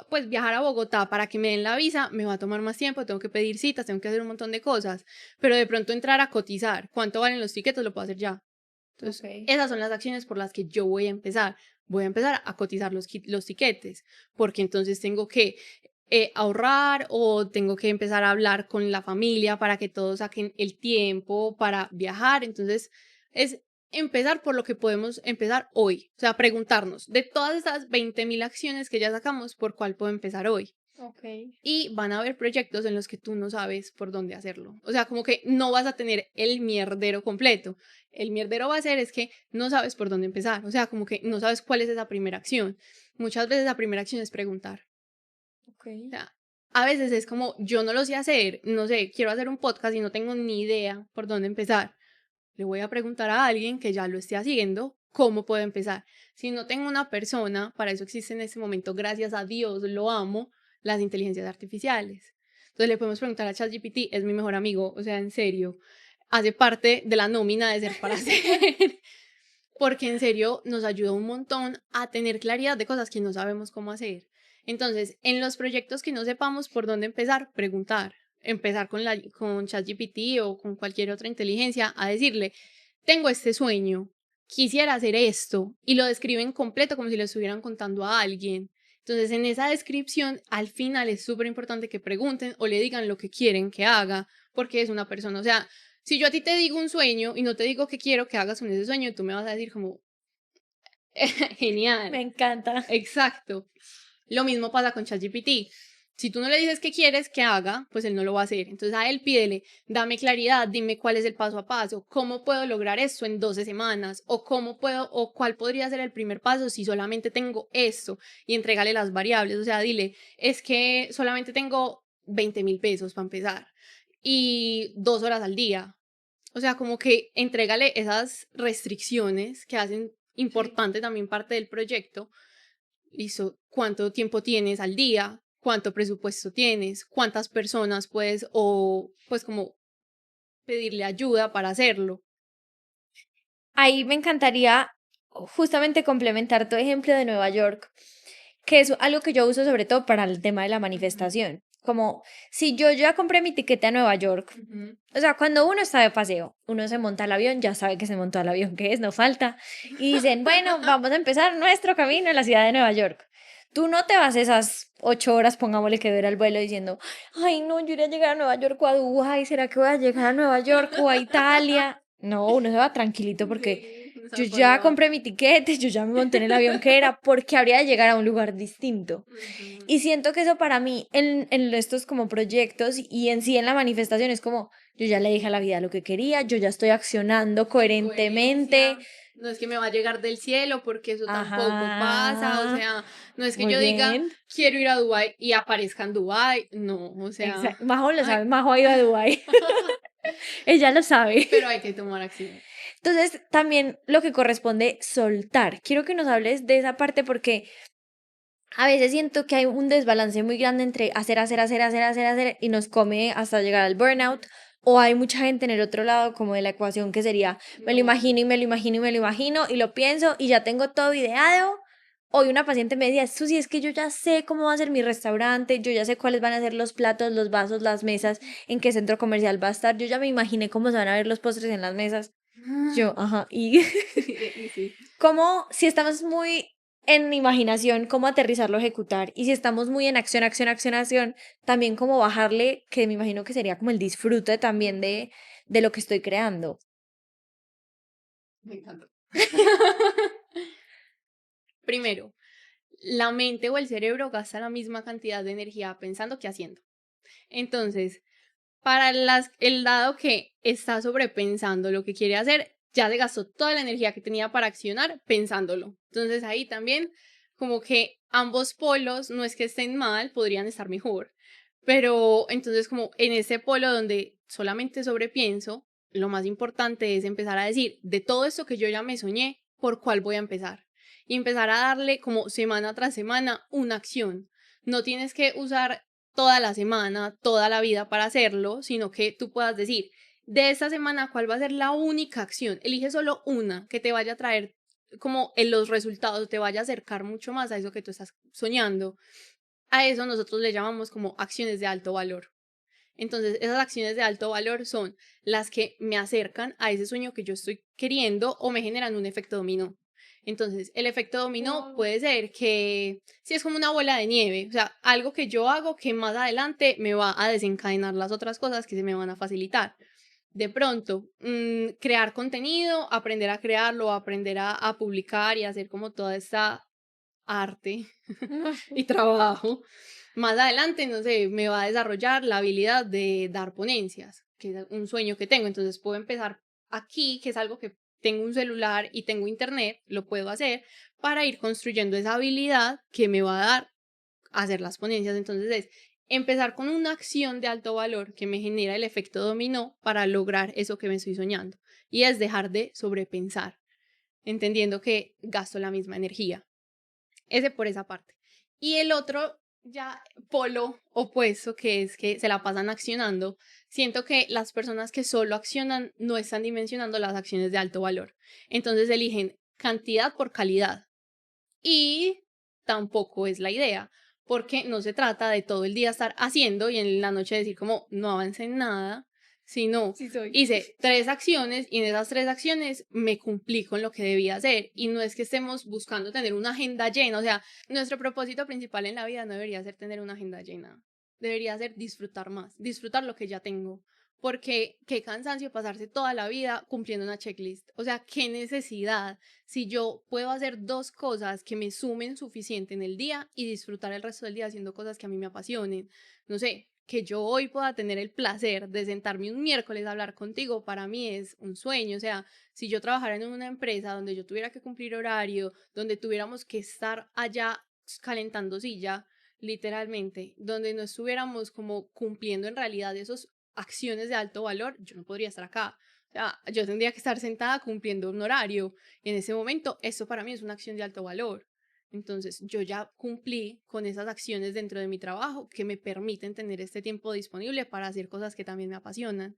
Pues viajar a Bogotá para que me den la visa me va a tomar más tiempo, tengo que pedir citas, tengo que hacer un montón de cosas, pero de pronto entrar a cotizar, ¿cuánto valen los tiquetes? Lo puedo hacer ya. Entonces,
Ok.
esas son las acciones por las que yo voy a empezar. Voy a empezar a cotizar los tiquetes, porque entonces tengo que ahorrar o tengo que empezar a hablar con la familia para que todos saquen el tiempo para viajar. Entonces, es empezar por lo que podemos empezar hoy. O sea, preguntarnos de todas estas 20.000 acciones que ya sacamos, ¿por cuál puedo empezar hoy?
Ok.
Y van a haber proyectos en los que tú no sabes por dónde hacerlo. O sea, como que no vas a tener el mierdero completo. El mierdero va a ser es que no sabes por dónde empezar. O sea, como que no sabes cuál es esa primera acción. Muchas veces la primera acción es preguntar.
Ok.
O sea, a veces es como, yo no lo sé hacer, no sé, quiero hacer un podcast y no tengo ni idea por dónde empezar. Le voy a preguntar a alguien que ya lo esté haciendo cómo puedo empezar. Si no tengo una persona, para eso existe en este momento, gracias a Dios, lo amo, las inteligencias artificiales. Entonces le podemos preguntar a ChatGPT, es mi mejor amigo, o sea, en serio, hace parte de la nómina de ser para hacer, porque en serio nos ayuda un montón a tener claridad de cosas que no sabemos cómo hacer. Entonces, en los proyectos que no sepamos por dónde empezar, preguntar, empezar con ChatGPT o con cualquier otra inteligencia a decirle, tengo este sueño, quisiera hacer esto, y lo describen completo como si lo estuvieran contando a alguien. Entonces, en esa descripción, al final es súper importante que pregunten o le digan lo que quieren que haga, porque es una persona. O sea, si yo a ti te digo un sueño y no te digo qué quiero que hagas con ese sueño, tú me vas a decir como,
Me
genial,
encanta.
exacto. Lo mismo pasa con ChatGPT. Si tú no le dices qué quieres que haga, pues él no lo va a hacer. Entonces a él pídele, dame claridad, dime cuál es el paso a paso, cómo puedo lograr esto en 12 semanas, o cómo puedo, o cuál podría ser el primer paso si solamente tengo esto, y entrégale las variables. O sea, dile, es que solamente tengo 20.000 pesos para empezar, y 2 horas al día. O sea, como que entrégale esas restricciones que hacen importante también parte del proyecto. Listo, ¿cuánto tiempo tienes al día? ¿Cuánto presupuesto tienes? ¿Cuántas personas puedes o pues como pedirle ayuda para hacerlo?
Ahí me encantaría justamente complementar tu ejemplo de Nueva York, que es algo que yo uso sobre todo para el tema de la
Ujú,
manifestación. Como si yo ya compré mi tiquete a Nueva York,
ujú.
o sea, cuando uno está de paseo, uno se monta al avión, ya sabe que se montó al avión, que es, no falta, y dicen, bueno, vamos a empezar nuestro camino en la ciudad de Nueva York. Tú no te vas esas 8 horas, pongámosle que dura el vuelo, diciendo, ay, no, yo iría a llegar a Nueva York o a Dubái, ¿será que voy a llegar a Nueva York o a Italia? No, uno se va tranquilito porque
Sí, no
yo
sabe para dónde
ya
va.
compré mi tiquete, yo ya me monté en el avión que era, porque habría de llegar a un lugar distinto.
Ujú.
Y siento que eso para mí, en estos como proyectos y en sí en la manifestación, es como, yo ya le dije a la vida lo que quería, yo ya estoy accionando
En
coherentemente.
coherencia, no es que me va a llegar del cielo porque eso tampoco pasa, o
Ajá,
sea, no es que
muy
yo diga
bien.
quiero ir a Dubái y aparezca en Dubái, no, o sea,
Exacto. Majo lo
ay,
sabe, Majo ha ido a Dubái, ella lo sabe.
pero hay que tomar acción.
Entonces, también lo que corresponde soltar. Quiero que nos hables de esa parte porque a veces siento que hay un desbalance muy grande entre hacer, hacer, hacer, hacer, hacer, hacer y nos come hasta llegar al burnout. O hay mucha gente en el otro lado como de la ecuación que sería, me lo
No.
imagino y me lo imagino y me lo imagino y lo pienso y ya tengo todo ideado. Hoy una paciente me decía, Susi, es que yo ya sé cómo va a ser mi restaurante, yo ya sé cuáles van a ser los platos, los vasos, las mesas, en qué centro comercial va a estar, yo ya me imaginé cómo se van a ver los postres en las mesas. Yo, ajá, y
Y sí.
cómo, si estamos muy en imaginación, cómo aterrizarlo, ejecutar, y si estamos muy en acción, acción, acción, acción, también cómo bajarle, que me imagino que sería como el disfrute también de lo que estoy creando.
Me encanta. Primero, la mente o el cerebro gasta la misma cantidad de energía pensando que haciendo. Entonces, para el dado que está sobrepensando lo que quiere hacer, ya se gastó toda la energía que tenía para accionar pensándolo. Entonces ahí también como que ambos polos no es que estén mal, podrían estar mejor. Pero entonces como en ese polo donde solamente sobrepienso, lo más importante es empezar a decir, de todo esto que yo ya me soñé, ¿por cuál voy a empezar? Y empezar a darle como semana tras semana una acción. No tienes que usar toda la semana, toda la vida para hacerlo, sino que tú puedas decir, de esta semana, ¿cuál va a ser la única acción? Elige solo una que te vaya a traer como en los resultados, te vaya a acercar mucho más a eso que tú estás soñando. A eso nosotros le llamamos como acciones de alto valor. Entonces, esas acciones de alto valor son las que me acercan a ese sueño que yo estoy queriendo o me generan un efecto dominó. Entonces, el efecto dominó
Wow.
puede ser que si es como una bola de nieve, o sea, algo que yo hago que más adelante me va a desencadenar las otras cosas que se me van a facilitar. De pronto, crear contenido, aprender a crearlo, aprender a publicar y hacer como toda esta arte y trabajo. Más adelante, no sé, me va a desarrollar la habilidad de dar ponencias, que es un sueño que tengo. Entonces puedo empezar aquí, que es algo que tengo un celular y tengo internet, lo puedo hacer para ir construyendo esa habilidad que me va a dar a hacer las ponencias. Entonces es empezar con una acción de alto valor que me genera el efecto dominó para lograr eso que me estoy soñando. Y es dejar de sobrepensar, entendiendo que gasto la misma energía. Ese por esa parte. Y el otro ya polo opuesto, que es que se la pasan accionando, siento que las personas que solo accionan no están dimensionando las acciones de alto valor. Entonces eligen cantidad por calidad. Y tampoco es la idea, porque no se trata de todo el día estar haciendo y en la noche decir como no avancé en nada, sino
Sí soy.
hice 3 acciones y en esas 3 acciones me cumplí con lo que debía hacer. Y no es que estemos buscando tener una agenda llena, o sea, nuestro propósito principal en la vida no debería ser tener una agenda llena, debería ser disfrutar más, disfrutar lo que ya tengo. porque qué cansancio pasarse toda la vida cumpliendo una checklist. O sea, qué necesidad si yo puedo hacer dos cosas que me sumen suficiente en el día y disfrutar el resto del día haciendo cosas que a mí me apasionen. No sé, que yo hoy pueda tener el placer de sentarme un miércoles a hablar contigo, para mí es un sueño. O sea, si yo trabajara en una empresa donde yo tuviera que cumplir horario, donde tuviéramos que estar allá calentando silla, literalmente, donde no estuviéramos como cumpliendo en realidad esos acciones de alto valor, yo no podría estar acá. O sea, yo tendría que estar sentada cumpliendo un horario. En ese momento, eso para mí es una acción de alto valor. Entonces, yo ya cumplí con esas acciones dentro de mi trabajo que me permiten tener este tiempo disponible para hacer cosas que también me apasionan.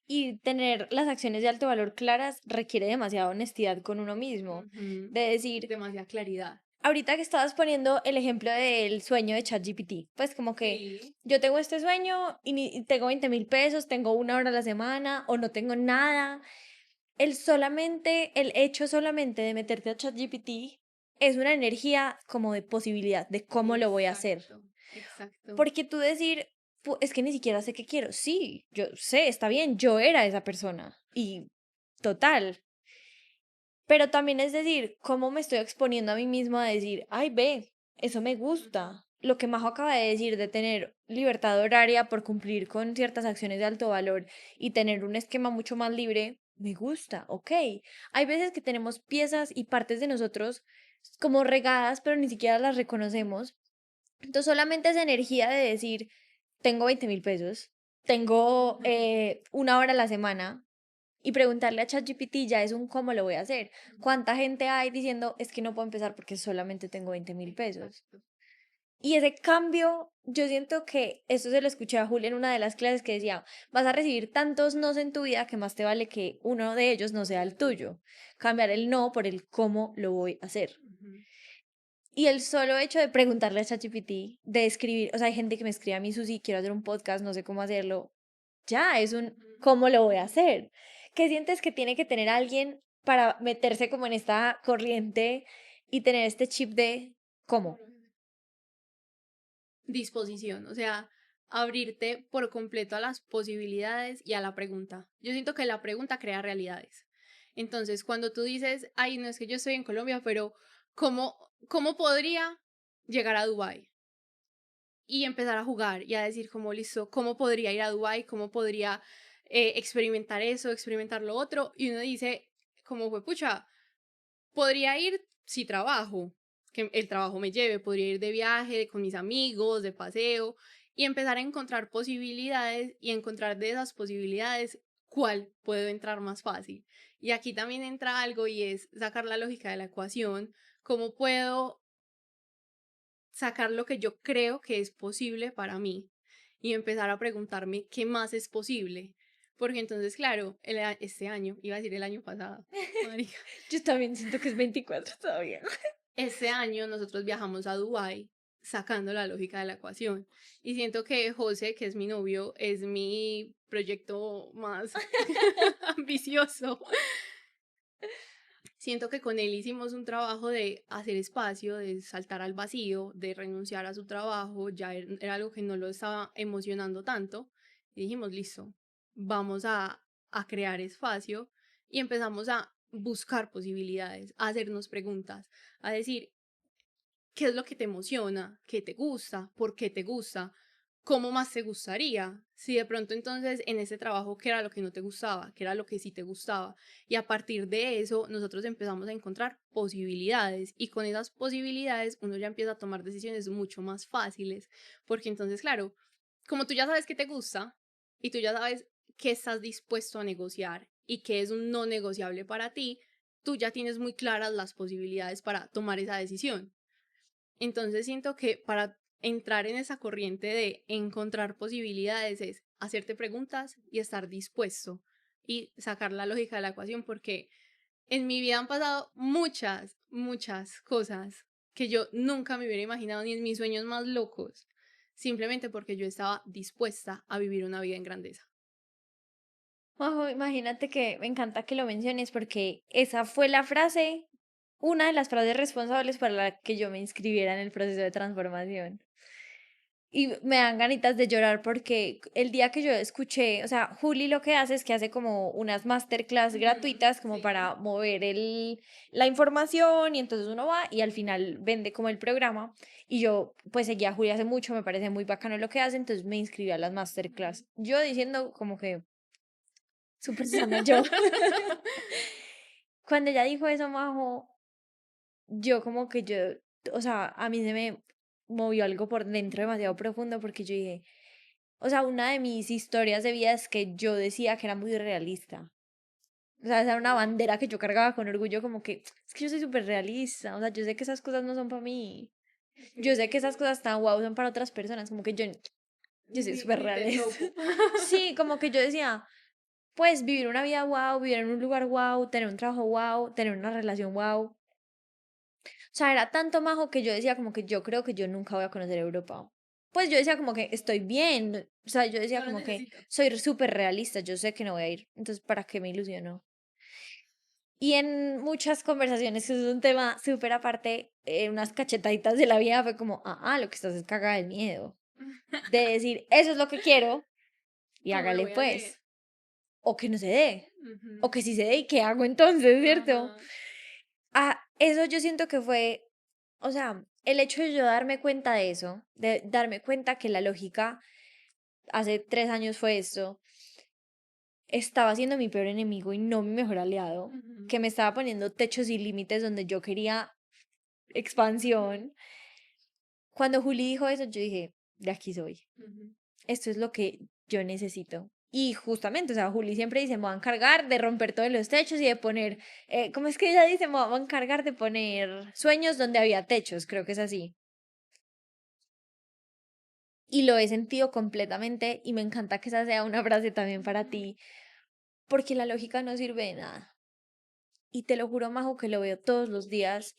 Y tener las acciones de alto valor claras requiere demasiada honestidad con uno mismo.
Ujú.
De decir,
Demasiada claridad.
ahorita que estabas poniendo el ejemplo del sueño de ChatGPT, pues como que
Sí.
yo tengo este sueño y, y tengo 20.000 pesos, tengo 1 hora a la semana o no tengo nada. El hecho solamente de meterte a ChatGPT es una energía como de posibilidad, de cómo lo voy a hacer.
Exacto, exacto.
Porque tú decir, Es que ni siquiera sé qué quiero". Sí, yo sé, está bien, yo era esa persona y total. Pero también es decir, cómo me estoy exponiendo a mí mismo a decir, ay, ve, eso me gusta. Lo que Majo acaba de decir de tener libertad horaria por cumplir con ciertas acciones de alto valor y tener un esquema mucho más libre, me gusta, ok. Hay veces que tenemos piezas y partes de nosotros como regadas, pero ni siquiera las reconocemos. Entonces solamente esa energía de decir, tengo 20.000 pesos, tengo 1 hora a la semana, y preguntarle a ChatGPT ya es un cómo lo voy a hacer. ¿Cuánta gente hay diciendo es que no puedo empezar porque solamente tengo 20.000 pesos?
Exacto.
Y ese cambio, yo siento que eso se lo escuché a Julia en una de las clases que decía, vas a recibir tantos nos en tu vida que más te vale que uno de ellos no sea el tuyo. Cambiar el no por el cómo lo voy a hacer.
Ujú.
Y el solo hecho de preguntarle a ChatGPT, de escribir, o sea, hay gente que me escribe a mí, Susi, quiero hacer un podcast, no sé cómo hacerlo, ya es un cómo lo voy a hacer. ¿Qué sientes que tiene que tener alguien para meterse como en esta corriente y tener este chip de cómo?
Disposición, o sea, abrirte por completo a las posibilidades y a la pregunta. Yo siento que la pregunta crea realidades. Entonces, cuando tú dices, ay, no es que yo estoy en Colombia, pero ¿cómo podría llegar a Dubái? Y empezar a jugar y a decir como, listo, ¿cómo podría ir a Dubái? ¿Cómo podría experimentar eso, experimentar lo otro? Y uno dice, como fue, pucha, podría ir si trabajo, que el trabajo me lleve, podría ir de viaje con mis amigos, de paseo, y empezar a encontrar posibilidades y encontrar de esas posibilidades cuál puedo entrar más fácil. Y aquí también entra algo y es sacar la lógica de la ecuación, cómo puedo sacar lo que yo creo que es posible para mí y empezar a preguntarme qué más es posible. Porque entonces, claro, este año, iba a decir el año pasado, marica,
Yo también siento que es 24 todavía.
este año nosotros viajamos a Dubái sacando la lógica de la ecuación. Y siento que José, que es mi novio, es mi proyecto más ambicioso. Siento que con él hicimos un trabajo de hacer espacio, de saltar al vacío, de renunciar a su trabajo, ya era algo que no lo estaba emocionando tanto. Y dijimos, listo, vamos a crear espacio y empezamos a buscar posibilidades, a hacernos preguntas, a decir, ¿qué es lo que te emociona? ¿Qué te gusta? ¿Por qué te gusta? ¿Cómo más te gustaría? Si de pronto entonces en ese trabajo, ¿qué era lo que no te gustaba? ¿Qué era lo que sí te gustaba? Y a partir de eso, nosotros empezamos a encontrar posibilidades y con esas posibilidades uno ya empieza a tomar decisiones mucho más fáciles, porque entonces, claro, como tú ya sabes qué te gusta y tú ya sabes qué estás dispuesto a negociar y qué es un no negociable para ti, tú ya tienes muy claras las posibilidades para tomar esa decisión. Entonces siento que para entrar en esa corriente de encontrar posibilidades es hacerte preguntas y estar dispuesto y sacar la lógica de la ecuación porque en mi vida han pasado muchas cosas que yo nunca me hubiera imaginado ni en mis sueños más locos, simplemente porque yo estaba dispuesta a vivir una vida en grandeza.
Majo, imagínate que me encanta que lo menciones porque esa fue la frase, una de las frases responsables para la que yo me inscribiera en el proceso de transformación. y me dan ganitas de llorar porque el día que yo escuché, o sea, Juli lo que hace es que hace como unas masterclass
Ujú,
gratuitas como
sí.
para mover la información y entonces uno va y al final vende como el programa y yo pues seguía a Juli hace mucho, me parece muy bacano lo que hace, entonces me inscribí a las
Ujú.
masterclass. Yo diciendo como que súper sana yo. Cuando ella dijo eso, Majo, yo como que yo, o sea, a mí se me movió algo por dentro demasiado profundo porque yo dije, o sea, una de mis historias de vida es que yo decía que era muy realista. O sea, esa era una
Wow.
bandera que yo cargaba con orgullo, como que es que yo soy súper realista. O sea, yo sé que esas cosas no son para mí. Yo sé que esas cosas tan guau son para otras personas. Como que yo soy súper
Ni te
realista.
topo.
Sí, como que yo decía, pues vivir una vida wow, vivir en un lugar wow, tener un trabajo wow, tener una relación wow. O sea, era tanto majo que yo decía como que yo creo que yo nunca voy a conocer Europa. Pues yo decía como que estoy bien, o sea, yo decía
No lo
como que
necesito.
soy súper realista, yo sé que no voy a ir, entonces ¿para qué me ilusiono? Y en muchas conversaciones, que es un tema súper aparte, unas cachetaditas de la vida fue como, lo que estás es cagada de miedo. De decir, eso es lo que quiero y
¿Cómo lo
hágale
voy a hacer?
pues. O que no se dé. O
Ujú.
que si se dé, ¿y qué hago entonces, cierto?
Ajá.
Eso yo siento que fue, o sea, el hecho de yo darme cuenta de eso, de darme cuenta que la lógica hace 3 años fue esto, estaba siendo mi peor enemigo y no mi mejor aliado,
Ujú,
que me estaba poniendo techos y límites donde yo quería expansión. Cuando Juli dijo eso, yo dije, de aquí soy.
ujú.
Esto es lo que yo necesito. Y justamente, o sea, Juli siempre dice, me voy a encargar de romper todos los techos y de poner, ¿cómo es que ella dice? Me voy a encargar de poner sueños donde había techos, creo que es así. Y lo he sentido completamente y me encanta que esa sea una frase también para
Ujú.
ti, porque la lógica no sirve de nada. Y te lo juro, Majo, que lo veo todos los días,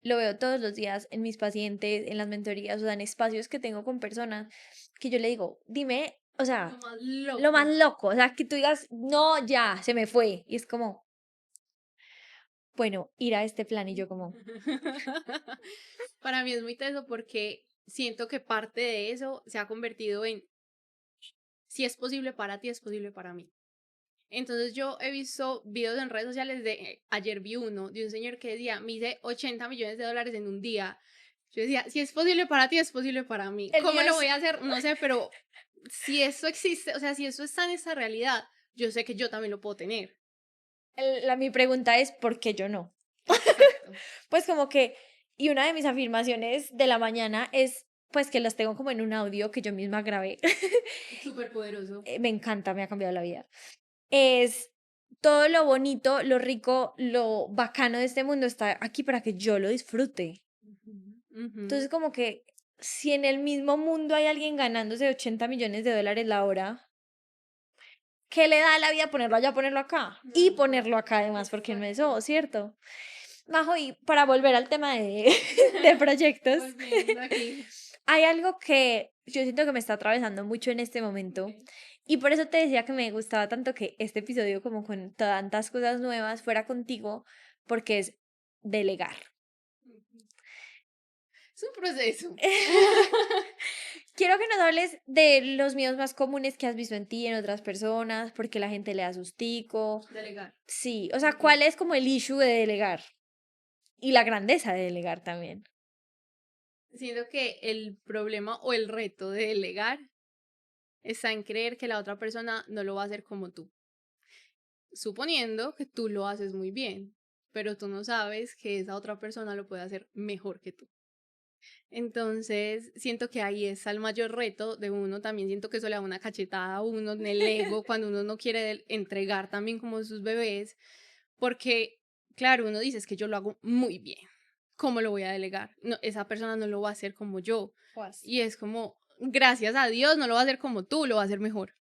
lo veo todos los días en mis pacientes, en las mentorías, o sea, en espacios que tengo con personas que yo le digo, dime, o sea,
Lo más
lo más
loco.
loco, o sea, que tú digas, no, ya, se me fue. Y es como, bueno, ir a este plan y yo como,
Para mí es muy teso porque siento que parte de eso se ha convertido en si es posible para ti, es posible para mí. Entonces yo he visto videos en redes sociales de, ayer vi uno de un señor que decía, me hice 80 millones de dólares en un día. Yo decía, si es posible para ti, es posible para mí.
el mío
¿Cómo lo
es,
voy a hacer? No sé, pero si eso existe, o sea, si eso está en esta realidad, yo sé que yo también lo puedo tener.
mi pregunta es, ¿por qué yo no?
Exacto.
Pues como que, y una de mis afirmaciones de la mañana es, pues que las tengo como en un audio que yo misma grabé.
Súper poderoso.
Me encanta, me ha cambiado la vida. Es todo lo bonito, lo rico, lo bacano de este mundo está aquí para que yo lo disfrute.
Ujú, ujú.
Entonces, como que si en el mismo mundo hay alguien ganándose 80 millones de dólares la hora, ¿qué le da a la vida ponerlo allá, ponerlo acá? Y
Ajá,
ponerlo acá además, porque no es
exacto.
eso, ¿cierto? Majo, y para volver al tema de proyectos,
Volviendo aquí.
hay algo que yo siento que me está atravesando mucho en este momento.
Ok.
Y por eso te decía que me gustaba tanto que este episodio, como con tantas cosas nuevas, fuera contigo, porque es delegar.
Ujú. Es un proceso.
Quiero que nos hables de los miedos más comunes que has visto en ti, en otras personas, porque la gente le da sustico.
Delegar.
Sí, o sea,
Ok.
¿cuál es como el issue de delegar? Y la grandeza de delegar también.
Siento que el problema o el reto de delegar está en creer que la otra persona no lo va a hacer como tú, suponiendo que tú lo haces muy bien, pero tú no sabes que esa otra persona lo puede hacer mejor que tú. Entonces, siento que ahí está el mayor reto de uno. También siento que eso le da una cachetada a uno en el ego cuando uno no quiere entregar también como sus bebés, porque, claro, uno dice es que yo lo hago muy bien. ¿Cómo lo voy a delegar? No, esa persona no lo va a hacer como yo.
Pues,
Y es como, gracias a Dios, no lo va a hacer como tú, lo va a hacer mejor.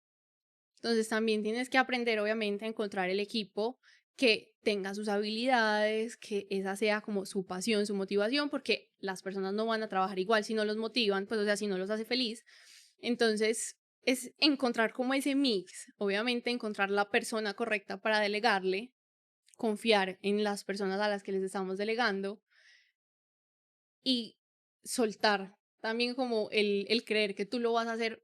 Entonces también tienes que aprender, obviamente, a encontrar el equipo que tenga sus habilidades, que esa sea como su pasión, su motivación, porque las personas no van a trabajar igual si no los motivan, pues o sea, si no los hace feliz. Entonces es encontrar como ese mix, obviamente encontrar la persona correcta para delegarle, confiar en las personas a las que les estamos delegando y soltar también como el creer que tú lo vas a hacer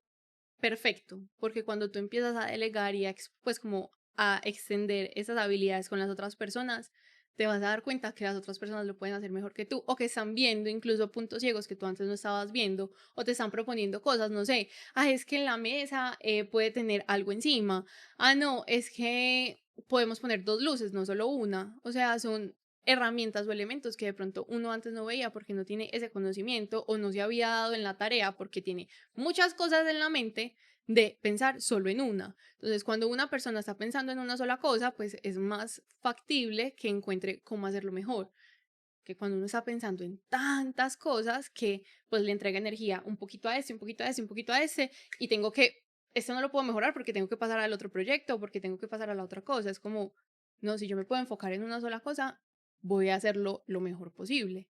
perfecto, porque cuando tú empiezas a delegar y pues como a extender esas habilidades con las otras personas, te vas a dar cuenta que las otras personas lo pueden hacer mejor que tú o que están viendo incluso puntos ciegos que tú antes no estabas viendo o te están proponiendo cosas, no sé, es que en la mesa puede tener algo encima, no, es que podemos poner dos luces, no solo una, o sea, son herramientas o elementos que de pronto uno antes no veía porque no tiene ese conocimiento o no se había dado en la tarea porque tiene muchas cosas en la mente de pensar solo en una. Entonces, cuando una persona está pensando en una sola cosa, pues es más factible que encuentre cómo hacerlo mejor que cuando uno está pensando en tantas cosas que pues le entrega energía un poquito a este, un poquito a este, un poquito a este y tengo que, esto no lo puedo mejorar porque tengo que pasar al otro proyecto, porque tengo que pasar a la otra cosa. Es como, no, si yo me puedo enfocar en una sola cosa, voy a hacerlo lo mejor posible.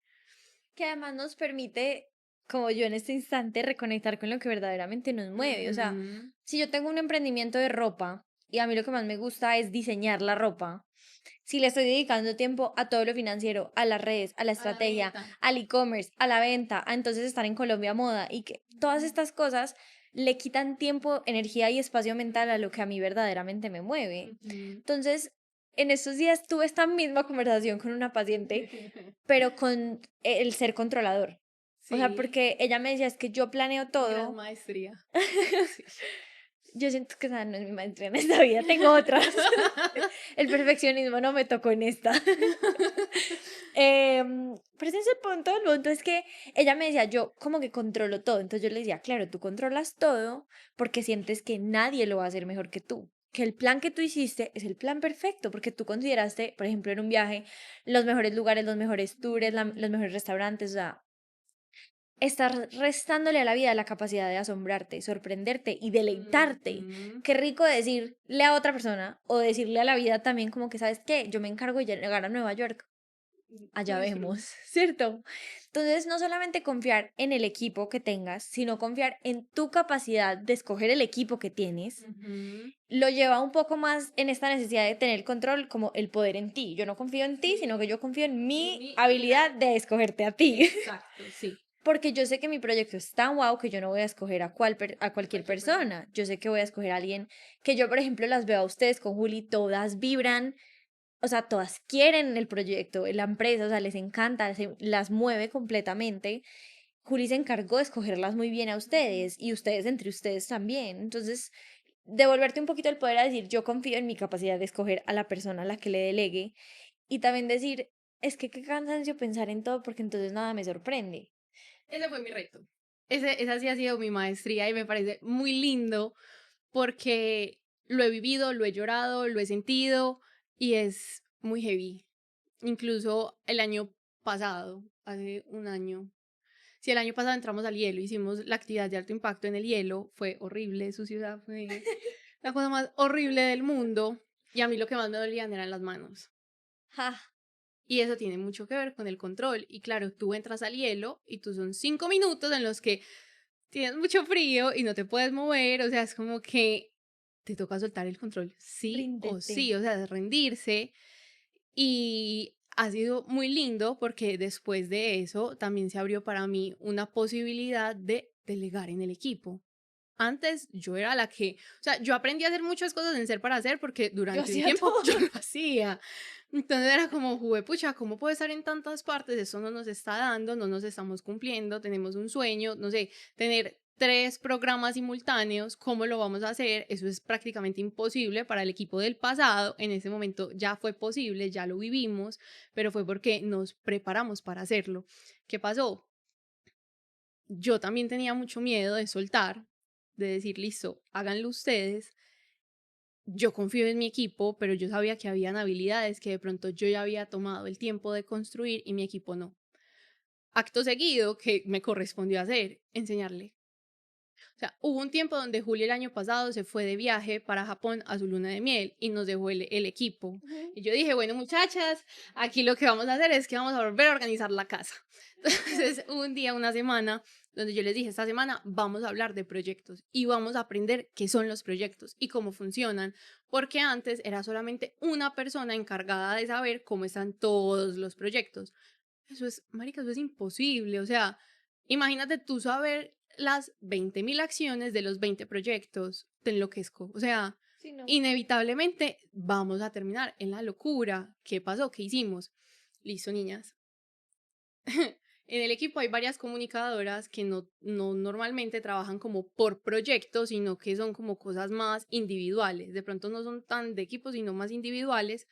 Que además nos permite, como yo en este instante, reconectar con lo que verdaderamente nos mueve. O sea,
Ujú.
si yo tengo un emprendimiento de ropa y a mí lo que más me gusta es diseñar la ropa, si le estoy dedicando tiempo a todo lo financiero, a las redes, a la
A la
estrategia,
venta.
al e-commerce, a la venta, a entonces estar en Colombia Moda y que todas estas cosas le quitan tiempo, energía y espacio mental a lo que a mí verdaderamente me mueve.
Ujú.
Entonces, en estos días tuve esta misma conversación con una paciente, pero con el ser controlador. O sea,
Sí,
porque ella me decía, es que yo planeo
gran
todo.
maestría. Sí.
Yo siento que esa no es mi maestría en esta vida, tengo otras. El perfeccionismo no me tocó en esta. Pero ese es el punto es que ella me decía, yo como que controlo todo. Entonces yo le decía, claro, tú controlas todo porque sientes que nadie lo va a hacer mejor que tú. Que el plan que tú hiciste es el plan perfecto, porque tú consideraste, por ejemplo, en un viaje, los mejores lugares, los mejores tours, los mejores restaurantes, o sea, estás restándole a la vida la capacidad de asombrarte, sorprenderte y deleitarte.
Ujú.
Qué rico decirle a otra persona o decirle a la vida también como que, ¿sabes qué? Yo me encargo de llegar a Nueva York.
Tú
Allá vemos,
disfruta.
¿cierto? Entonces, no solamente confiar en el equipo que tengas, sino confiar en tu capacidad de escoger el equipo que tienes,
Ujú.
lo lleva un poco más en esta necesidad de tener control, como el poder en ti. Yo no confío en ti, sino que yo confío en
En
mi
mi habilidad.
habilidad de escogerte a ti.
Exacto, sí.
Porque yo sé que mi proyecto es tan guau que yo no voy a escoger a cualquier
Cualquier persona.
persona. Yo sé que voy a escoger a alguien que yo, por ejemplo, las veo a ustedes con Juli, todas vibran, o sea, todas quieren el proyecto, la empresa, o sea, les encanta, las mueve completamente. Juli se encargó de escogerlas muy bien a ustedes y ustedes entre ustedes también. Entonces, devolverte un poquito el poder a decir, yo confío en mi capacidad de escoger a la persona a la que le delegue y también decir, es que qué cansancio pensar en todo porque entonces nada me sorprende.
Ese fue mi reto. Esa sí ha sido mi maestría y me parece muy lindo porque lo he vivido, lo he llorado, lo he sentido y es muy heavy. Incluso el año pasado, hace un año, si el año pasado entramos al hielo, hicimos la actividad de alto impacto en el hielo, fue horrible, su ciudad fue la cosa más horrible del mundo y a mí lo que más me dolían eran las manos.
Ja,
Y eso tiene mucho que ver con el control. Y claro, tú entras al hielo y tú son 5 minutos en los que tienes mucho frío y no te puedes mover. O sea, es como que te toca soltar el control, sí o
ríndete.
sí. O sea, de rendirse. Y ha sido muy lindo porque después de eso también se abrió para mí una posibilidad de delegar en el equipo. Antes yo era la que, o sea, yo aprendí a hacer muchas cosas en Ser para Hacer porque
Yo
durante un
hacía
tiempo yo
todo.
lo hacía. Entonces era como, pucha, ¿cómo puedo estar en tantas partes? Eso no nos está dando, no nos estamos cumpliendo, tenemos un sueño, no sé, tener 3 programas simultáneos, ¿cómo lo vamos a hacer? Eso es prácticamente imposible para el equipo del pasado. En ese momento ya fue posible, ya lo vivimos, pero fue porque nos preparamos para hacerlo. ¿Qué pasó? Yo también tenía mucho miedo de soltar, de decir, listo, háganlo ustedes. Yo confío en mi equipo, pero yo sabía que habían habilidades que de pronto yo ya había tomado el tiempo de construir y mi equipo no. Acto seguido, que me correspondió hacer, enseñarle. O sea, hubo un tiempo donde Julio el año pasado se fue de viaje para Japón a su luna de miel y nos dejó el equipo.
Ujú.
Y yo dije, bueno, muchachas, aquí lo que vamos a hacer es que vamos a volver a organizar la casa. Entonces, hubo un día, una semana, donde yo les dije, esta semana vamos a hablar de proyectos y vamos a aprender qué son los proyectos y cómo funcionan, porque antes era solamente una persona encargada de saber cómo están todos los proyectos. Eso es, marica, eso es imposible, o sea, Imagínate tú saber las 20.000 acciones de los 20 proyectos, te enloquezco. O sea,
Sí, no.
inevitablemente vamos a terminar en la locura. ¿Qué pasó? ¿Qué hicimos? Listo, niñas. En el equipo hay varias comunicadoras que no normalmente trabajan como por proyectos, sino que son como cosas más individuales. De pronto no son tan de equipo, sino más individuales.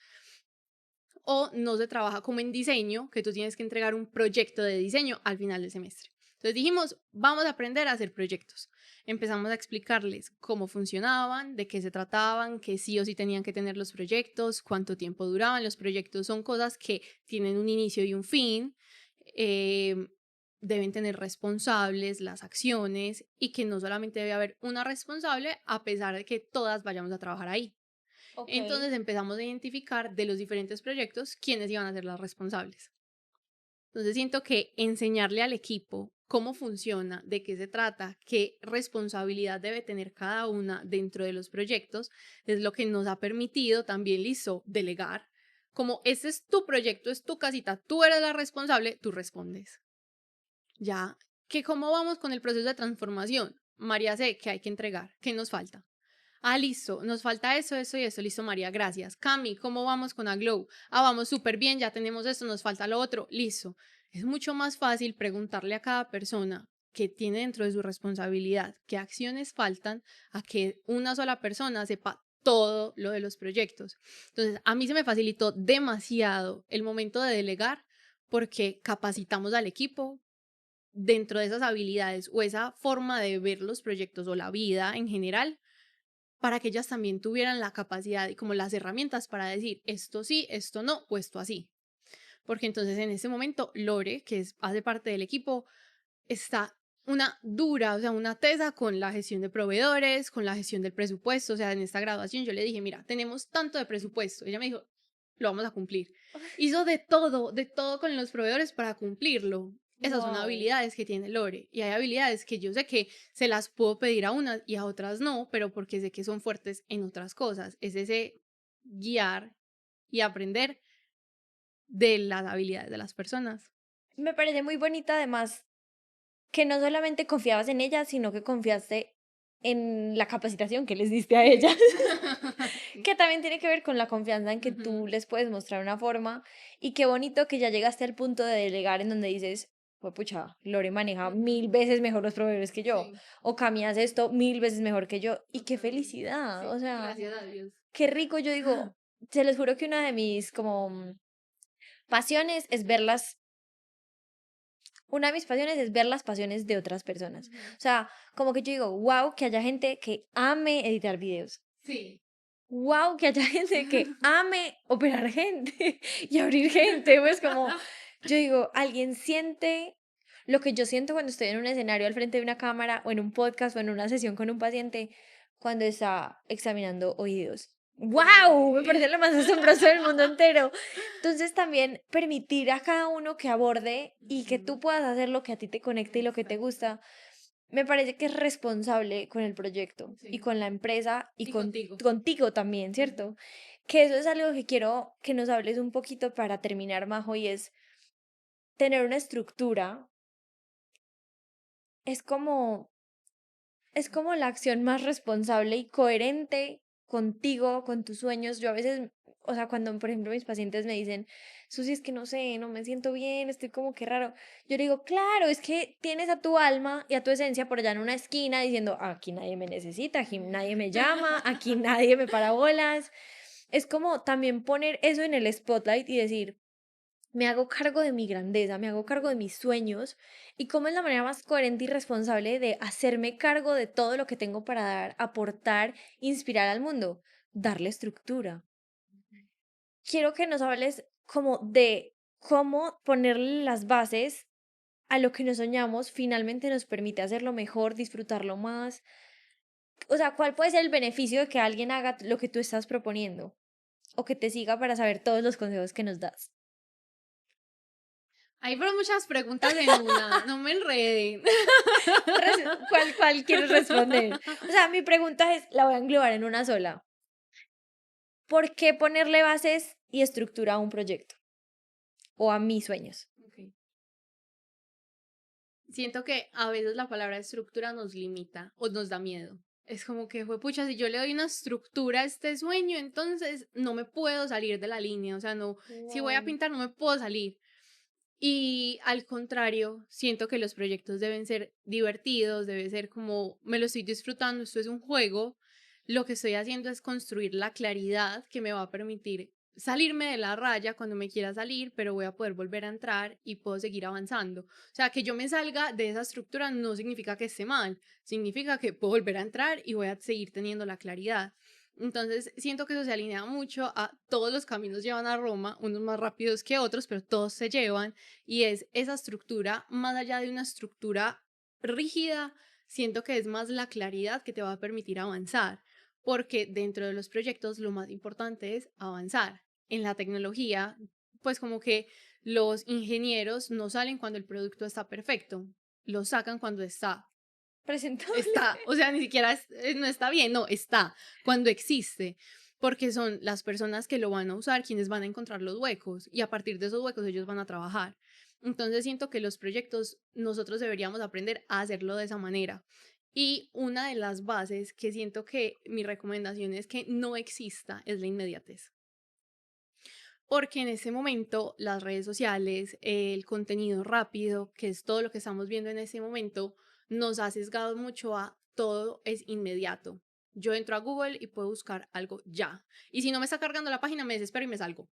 O no se trabaja como en diseño, que tú tienes que entregar un proyecto de diseño al final del semestre. Entonces dijimos, vamos a aprender a hacer proyectos. Empezamos a explicarles cómo funcionaban, de qué se trataban, que sí o sí tenían que tener los proyectos, cuánto tiempo duraban. Los proyectos son cosas que tienen un inicio y un fin. eh, Deben tener responsables las acciones y que no solamente debe haber una responsable a pesar de que todas vayamos a trabajar ahí.
Ok.
Entonces empezamos a identificar de los diferentes proyectos quiénes iban a ser las responsables. Entonces siento que enseñarle al equipo cómo funciona, de qué se trata, qué responsabilidad debe tener cada una dentro de los proyectos, es lo que nos ha permitido también, listo, delegar. Como este es tu proyecto, es tu casita, tú eres la responsable, tú respondes. Ya, que cómo vamos con el proceso de transformación. María sé que hay que entregar, ¿qué nos falta? Ah, listo, nos falta eso, eso y eso. Listo, María, gracias. Cami, ¿cómo vamos con Aglow? Ah, vamos súper bien, ya tenemos esto, nos falta lo otro. Listo. Es mucho más fácil preguntarle a cada persona que tiene dentro de su responsabilidad qué acciones faltan a que una sola persona sepa todo lo de los proyectos. Entonces, a mí se me facilitó demasiado el momento de delegar porque capacitamos al equipo dentro de esas habilidades o esa forma de ver los proyectos o la vida en general para que ellas también tuvieran la capacidad y como las herramientas para decir esto sí, esto no, o esto así. Porque entonces en este momento Lore, que hace parte del equipo, está una dura, o sea, una tesa con la gestión de proveedores, con la gestión del presupuesto. O sea, en esta graduación yo le dije, mira, tenemos tanto de presupuesto. Ella me dijo, lo vamos a cumplir. Hizo de todo con los proveedores para cumplirlo. Esas son
Wow.
habilidades que tiene Lore. Y hay habilidades que yo sé que se las puedo pedir a unas y a otras no, pero porque sé que son fuertes en otras cosas. Es ese guiar y aprender de las habilidades de las personas.
Me parece muy bonita además que no solamente confiabas en ellas, sino que confiaste en la capacitación que les diste a ellas,
Sí.
que también tiene que ver con la confianza en que tú
Ujú.
les puedes mostrar una forma y qué bonito que ya llegaste al punto de delegar en donde dices, pues pucha, Lore maneja
Ujú.
1000 veces mejor los proveedores que yo,
Sí,
o Cami hace esto 1000 veces mejor que yo, y qué
totalmente.
felicidad, o
Sí,
sea,
gracias a Dios.
qué rico, yo digo, se les juro que una de mis como pasiones es verlas. Una de mis pasiones es ver las pasiones de otras personas.
Ujú.
O sea, como que yo digo, wow, que haya gente que ame editar videos.
Sí.
Wow, que haya gente que ame operar gente y abrir gente. Pues como, yo digo, alguien siente lo que yo siento cuando estoy en un escenario al frente de una cámara o en un podcast o en una sesión con un paciente cuando está examinando oídos. ¡Wow! Me parece
Sí.
lo más asombroso del mundo entero. Entonces también permitir a cada uno que aborde y que tú
Ujú.
puedas hacer lo que a ti te conecte y lo que te
Exacto.
gusta, me parece que es responsable con el proyecto y
Sí.
con la empresa y
Y contigo.
contigo también,
Ujú.
¿cierto? Que eso es algo que quiero que nos hables un poquito para terminar, Majo, y es tener una estructura. Es como Es como la acción más responsable y coherente contigo, con tus sueños. Yo a veces, o sea, cuando, por ejemplo, mis pacientes me dicen, Susi, es que no sé, no me siento bien, estoy como que raro. Yo le digo, claro, es que tienes a tu alma y a tu esencia por allá en una esquina diciendo, aquí nadie me necesita, aquí nadie me llama, aquí nadie me para bolas. Es como también poner eso en el spotlight y decir, me hago cargo de mi grandeza, me hago cargo de mis sueños y cómo es la manera más coherente y responsable de hacerme cargo de todo lo que tengo para dar, aportar, inspirar al mundo, darle estructura. Quiero que nos hables como de cómo ponerle las bases a lo que nos soñamos finalmente nos permite hacerlo mejor, disfrutarlo más. O sea, ¿cuál puede ser el beneficio de que alguien haga lo que tú estás proponiendo o que te siga para saber todos los consejos que nos das?
Ahí fueron muchas preguntas en una, no me enreden.
¿Cuál quieres responder? O sea, mi pregunta es, la voy a englobar en una sola. ¿Por qué ponerle bases y estructura a un proyecto o a mis sueños?
Ok. Siento que a veces la palabra estructura nos limita o nos da miedo. Es como que, pucha, si yo le doy una estructura a este sueño, entonces no me puedo salir de la línea. O sea, no, si voy a
Wow.
pintar, no me puedo salir. Y al contrario, siento que los proyectos deben ser divertidos, debe ser como, me lo estoy disfrutando, esto es un juego. Lo que estoy haciendo es construir la claridad que me va a permitir salirme de la raya cuando me quiera salir, pero voy a poder volver a entrar y puedo seguir avanzando. O sea, que yo me salga de esa estructura no significa que esté mal, significa que puedo volver a entrar y voy a seguir teniendo la claridad. Entonces, siento que eso se alinea mucho a todos los caminos llevan a Roma, unos más rápidos que otros, pero todos se llevan, y es esa estructura, más allá de una estructura rígida, siento que es más la claridad que te va a permitir avanzar, porque dentro de los proyectos lo más importante es avanzar. En la tecnología, pues como que los ingenieros no salen cuando el producto está perfecto, lo sacan cuando
Presentable.
está, o sea, ni siquiera no está bien, no, está, cuando existe, porque son las personas que lo van a usar quienes van a encontrar los huecos y a partir de esos huecos ellos van a trabajar. Entonces siento que los proyectos nosotros deberíamos aprender a hacerlo de esa manera. Y una de las bases que siento que mi recomendación es que no exista es la inmediatez. Porque en ese momento las redes sociales, el contenido rápido, que es todo lo que estamos viendo en ese momento, nos ha sesgado mucho a todo es inmediato. Yo entro a Google y puedo buscar algo ya. Y si no me está cargando la página, me desespero y me salgo.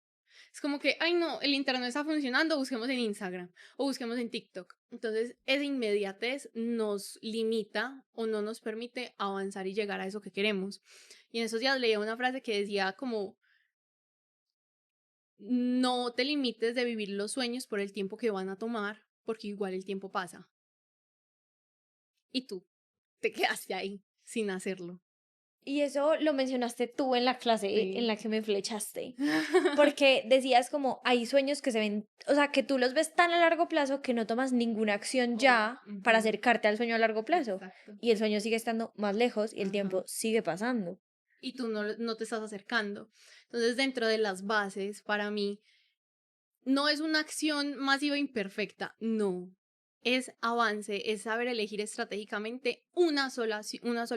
Es como que, ay no, el internet no está funcionando, busquemos en Instagram o busquemos en TikTok. Entonces, esa inmediatez nos limita o no nos permite avanzar y llegar a eso que queremos. Y en esos días leía una frase que decía como, no te limites de vivir los sueños por el tiempo que van a tomar, porque igual el tiempo pasa. Y tú te quedaste ahí sin hacerlo.
Y eso lo mencionaste tú en la clase en
Sí.
la que me flechaste, porque decías como hay sueños que se ven, o sea, que tú los ves tan a largo plazo que no tomas ninguna acción ya para
Ujú,
acercarte al sueño a largo plazo.
exacto.
Y el sueño sigue estando más lejos y el tiempo
Ajá.
sigue pasando.
Y tú no te estás acercando. Entonces, dentro de las bases, para mí, no es una acción masiva imperfecta, no. Es avance, es saber elegir estratégicamente una sola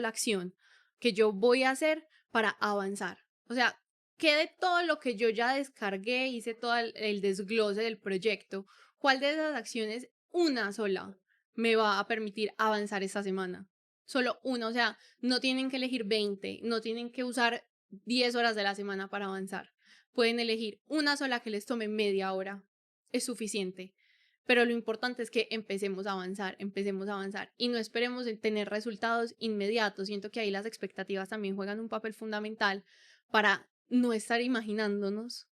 acción que yo voy a hacer para avanzar. O sea, que de todo lo que yo ya descargué, hice todo el desglose del proyecto, ¿cuál de esas acciones, una sola, me va a permitir avanzar esta semana? Solo una, o sea, no tienen que elegir 20, no tienen que usar 10 horas de la semana para avanzar. Pueden elegir una sola que les tome media hora. Es suficiente. Pero lo importante es que empecemos a avanzar y no esperemos en tener resultados inmediatos. Siento que ahí las expectativas también juegan un papel fundamental para no estar imaginándonos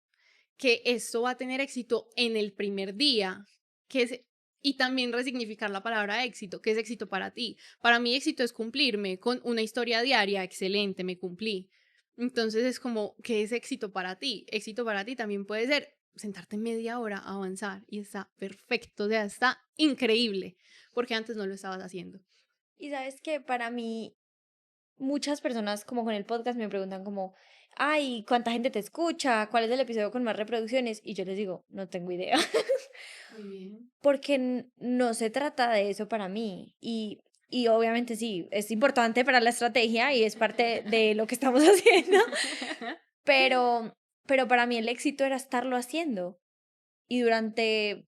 que esto va a tener éxito en el primer día, que es, y también resignificar la palabra éxito, ¿qué es éxito para ti? Para mí éxito es cumplirme con una historia diaria, excelente, me cumplí. Entonces es como, ¿qué es éxito para ti? Éxito para ti también puede ser sentarte media hora a avanzar y está perfecto, o sea, está increíble, porque antes no lo estabas haciendo.
Y sabes que para mí muchas personas como con el podcast me preguntan como, ay, ¿cuánta gente te escucha? ¿Cuál es el episodio con más reproducciones? Y yo les digo, no tengo idea.
Muy bien.
Porque no se trata de eso para mí. Y obviamente sí, es importante para la estrategia y es parte de lo que estamos haciendo, pero, pero para mí el éxito era estarlo haciendo. Y durante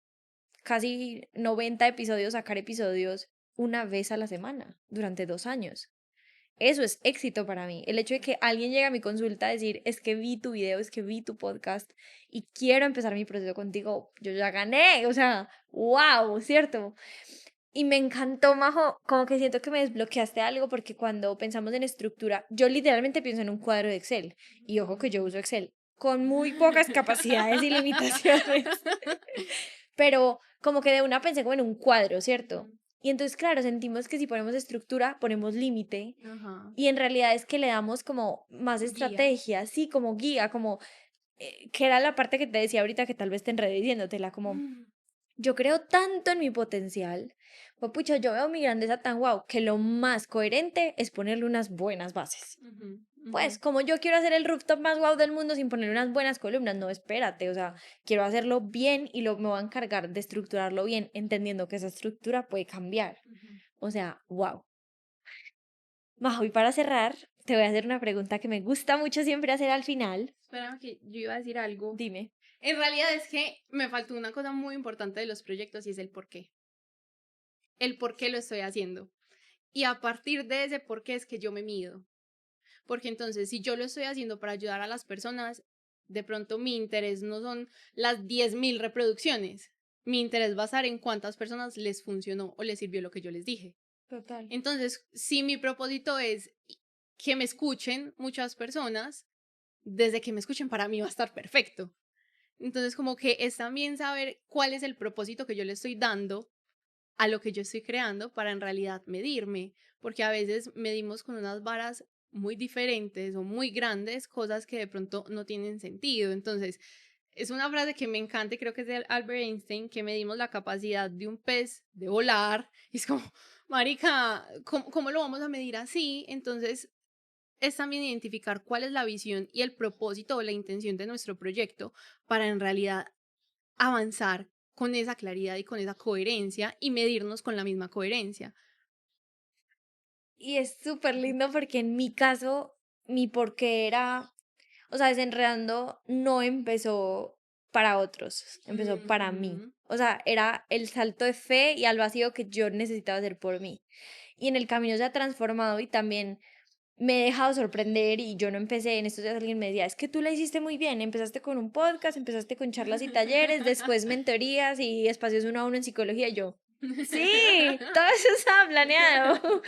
casi 90 episodios, sacar episodios una vez a la semana, durante 2 años. Eso es éxito para mí. El hecho de que alguien llegue a mi consulta a decir, es que vi tu video, es que vi tu podcast y quiero empezar mi proceso contigo, yo ya gané. O sea, wow, ¿cierto? Y me encantó, Majo, como que siento que me desbloqueaste algo porque cuando pensamos en estructura, yo literalmente pienso en un cuadro de Excel. Y ojo que yo uso Excel con muy pocas capacidades y limitaciones. Pero como que de una pensé como en un cuadro, ¿cierto? Y entonces, claro, sentimos que si ponemos estructura, ponemos límite
Ajá.
y en realidad es que le damos como más
Guía.
estrategia, sí, como guía, como que era la parte que te decía ahorita que tal vez te enredé diciéndotela, como yo creo tanto en mi potencial, pues pucha, yo veo mi grandeza tan guau que lo más coherente es ponerle unas buenas bases.
Ujú,
Pues
ujú.
como yo quiero hacer el rooftop más guau del mundo sin poner unas buenas columnas, no, espérate, o sea, quiero hacerlo bien y me voy a encargar de estructurarlo bien, entendiendo que esa estructura puede cambiar.
Ujú.
O sea, wow. Majo, y para cerrar, te voy a hacer una pregunta que me gusta mucho siempre hacer al final.
Espérame que yo iba a decir algo.
Dime.
En realidad es que me faltó una cosa muy importante de los proyectos y es el por qué. El por qué lo estoy haciendo. Y a partir de ese por qué es que yo me mido. Porque entonces, si yo lo estoy haciendo para ayudar a las personas, de pronto mi interés no son las 10.000 reproducciones. Mi interés va a estar en cuántas personas les funcionó o les sirvió lo que yo les dije.
Total.
Entonces, si mi propósito es que me escuchen muchas personas, desde que me escuchen para mí va a estar perfecto. Entonces, como que es también saber cuál es el propósito que yo le estoy dando a lo que yo estoy creando para en realidad medirme, porque a veces medimos con unas varas muy diferentes o muy grandes, cosas que de pronto no tienen sentido. Entonces, es una frase que me encanta y creo que es de Albert Einstein, que medimos la capacidad de un pez de volar. Y es como, marica, ¿cómo lo vamos a medir así? Entonces, es también identificar cuál es la visión y el propósito o la intención de nuestro proyecto para en realidad avanzar con esa claridad y con esa coherencia y medirnos con la misma coherencia.
Y es súper lindo porque en mi caso, mi porqué era, o sea, desenredando no empezó para otros, empezó para mí.
Ujú.
O sea, era el salto de fe y al vacío que yo necesitaba hacer por mí. Y en el camino se ha transformado y también me he dejado sorprender y yo no empecé, en estos días alguien me decía, es que tú la hiciste muy bien, empezaste con un podcast, empezaste con charlas y talleres, después mentorías y espacios uno a uno en psicología, y yo, sí, todo eso estaba planeado.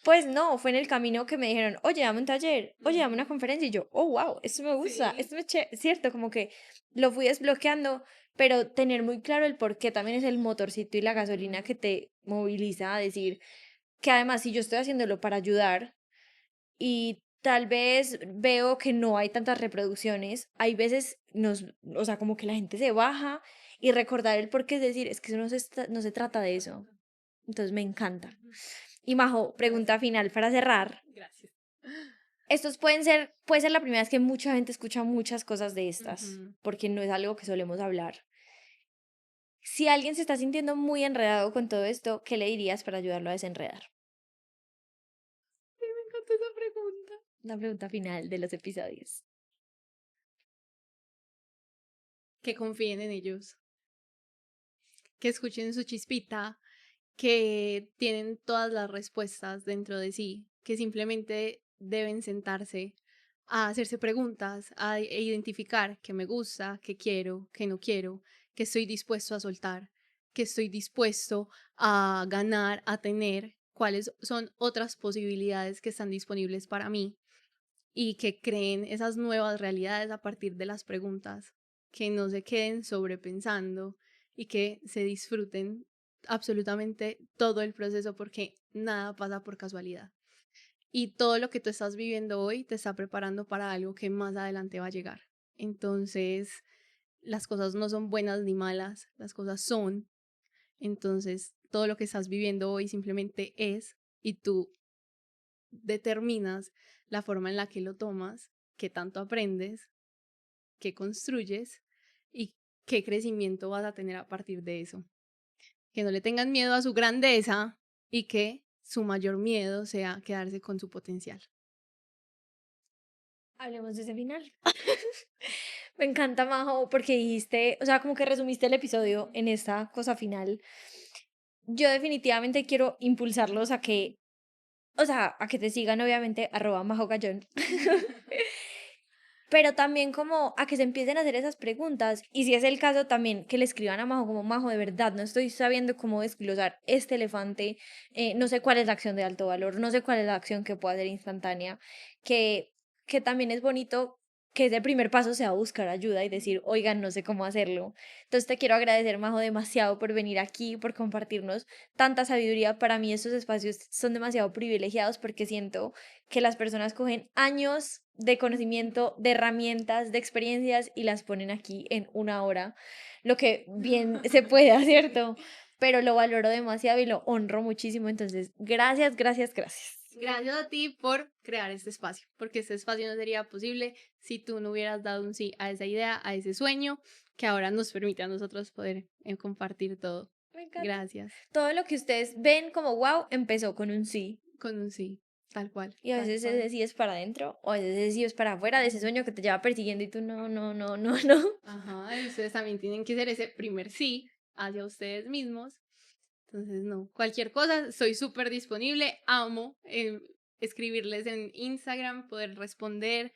Pues no, fue en el camino que me dijeron, oye, dame un taller, oye, dame una
Ujú.
conferencia, y yo, oh, wow, esto me gusta,
Sí.
esto cierto, como que lo fui desbloqueando, pero tener muy claro el por qué también es el motorcito y la gasolina
Ujú.
que te moviliza a decir que además si yo estoy haciéndolo para ayudar, y tal vez veo que no hay tantas reproducciones, hay veces o sea, como que la gente se baja y recordar el por qué es decir, es que eso no se trata de eso.
Exacto.
Entonces me encanta.
Ujú.
Y Majo, pregunta
Gracias.
final para cerrar.
Gracias.
Puede ser la primera vez que mucha gente escucha muchas cosas de estas,
Ujú.
porque no es algo que solemos hablar. Si alguien se está sintiendo muy enredado con todo esto, ¿qué le dirías para ayudarlo a desenredar?
Ay, me encanta esa pregunta.
La pregunta final de los episodios.
Que confíen en ellos, que escuchen su chispita, que tienen todas las respuestas dentro de sí, que simplemente deben sentarse a hacerse preguntas, a identificar qué me gusta, qué quiero, qué no quiero, qué estoy dispuesto a soltar, qué estoy dispuesto a ganar, a tener, cuáles son otras posibilidades que están disponibles para mí y que creen esas nuevas realidades a partir de las preguntas, que no se queden sobrepensando y que se disfruten absolutamente todo el proceso porque nada pasa por casualidad. Y todo lo que tú estás viviendo hoy te está preparando para algo que más adelante va a llegar. Entonces, las cosas no son buenas ni malas, las cosas son. Entonces, todo lo que estás viviendo hoy simplemente es y tú determinas la forma en la que lo tomas, qué tanto aprendes, qué construyes y qué crecimiento vas a tener a partir de eso. Que no le tengan miedo a su grandeza y que su mayor miedo sea quedarse con su potencial.
Hablemos de ese final. Me encanta, Majo, porque dijiste, o sea, como que resumiste el episodio en esta cosa final. Yo definitivamente quiero impulsarlos a que, o sea, a que te sigan, obviamente, @Majo Gallón. Pero también como a que se empiecen a hacer esas preguntas. Y si es el caso, también que le escriban a Majo como Majo, de verdad, no estoy sabiendo cómo desglosar este elefante. No sé cuál es la acción de alto valor, no sé cuál es la acción que pueda ser instantánea. Que, que también es bonito que ese primer paso sea buscar ayuda y decir, oigan, no sé cómo hacerlo. Entonces te quiero agradecer, Majo, demasiado por venir aquí, por compartirnos tanta sabiduría. Para mí estos espacios son demasiado privilegiados porque siento que las personas cogen años de conocimiento, de herramientas, de experiencias y las ponen aquí en una hora, lo que bien se puede, ¿cierto? pero lo valoro demasiado y lo honro muchísimo. Entonces, gracias, gracias, gracias.
Gracias a ti por crear este espacio, porque este espacio no sería posible si tú no hubieras dado un sí a esa idea, a ese sueño, que ahora nos permite a nosotros poder compartir todo.
Me encanta.
Gracias.
Todo lo que ustedes ven como wow empezó con un sí.
Con un sí, tal cual.
Y a
tal
veces
cual.
ese sí es para adentro, o a veces ese sí es para afuera de ese sueño que te lleva persiguiendo y tú no.
Ajá, y ustedes también tienen que ser ese primer sí hacia ustedes mismos. Entonces, no, cualquier cosa, soy súper disponible, amo escribirles en Instagram, poder responder.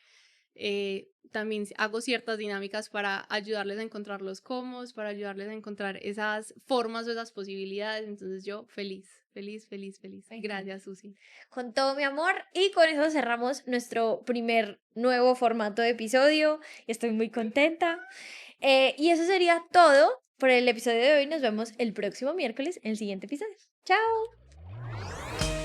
También hago ciertas dinámicas para ayudarles a encontrar los cómo, para ayudarles a encontrar esas formas o esas posibilidades. Entonces yo feliz, feliz, feliz, feliz. Gracias, Susi.
Con todo mi amor. Y con eso cerramos nuestro primer nuevo formato de episodio. Estoy muy contenta. Y eso sería todo por el episodio de hoy. Nos vemos el próximo miércoles en el siguiente episodio. ¡Chao!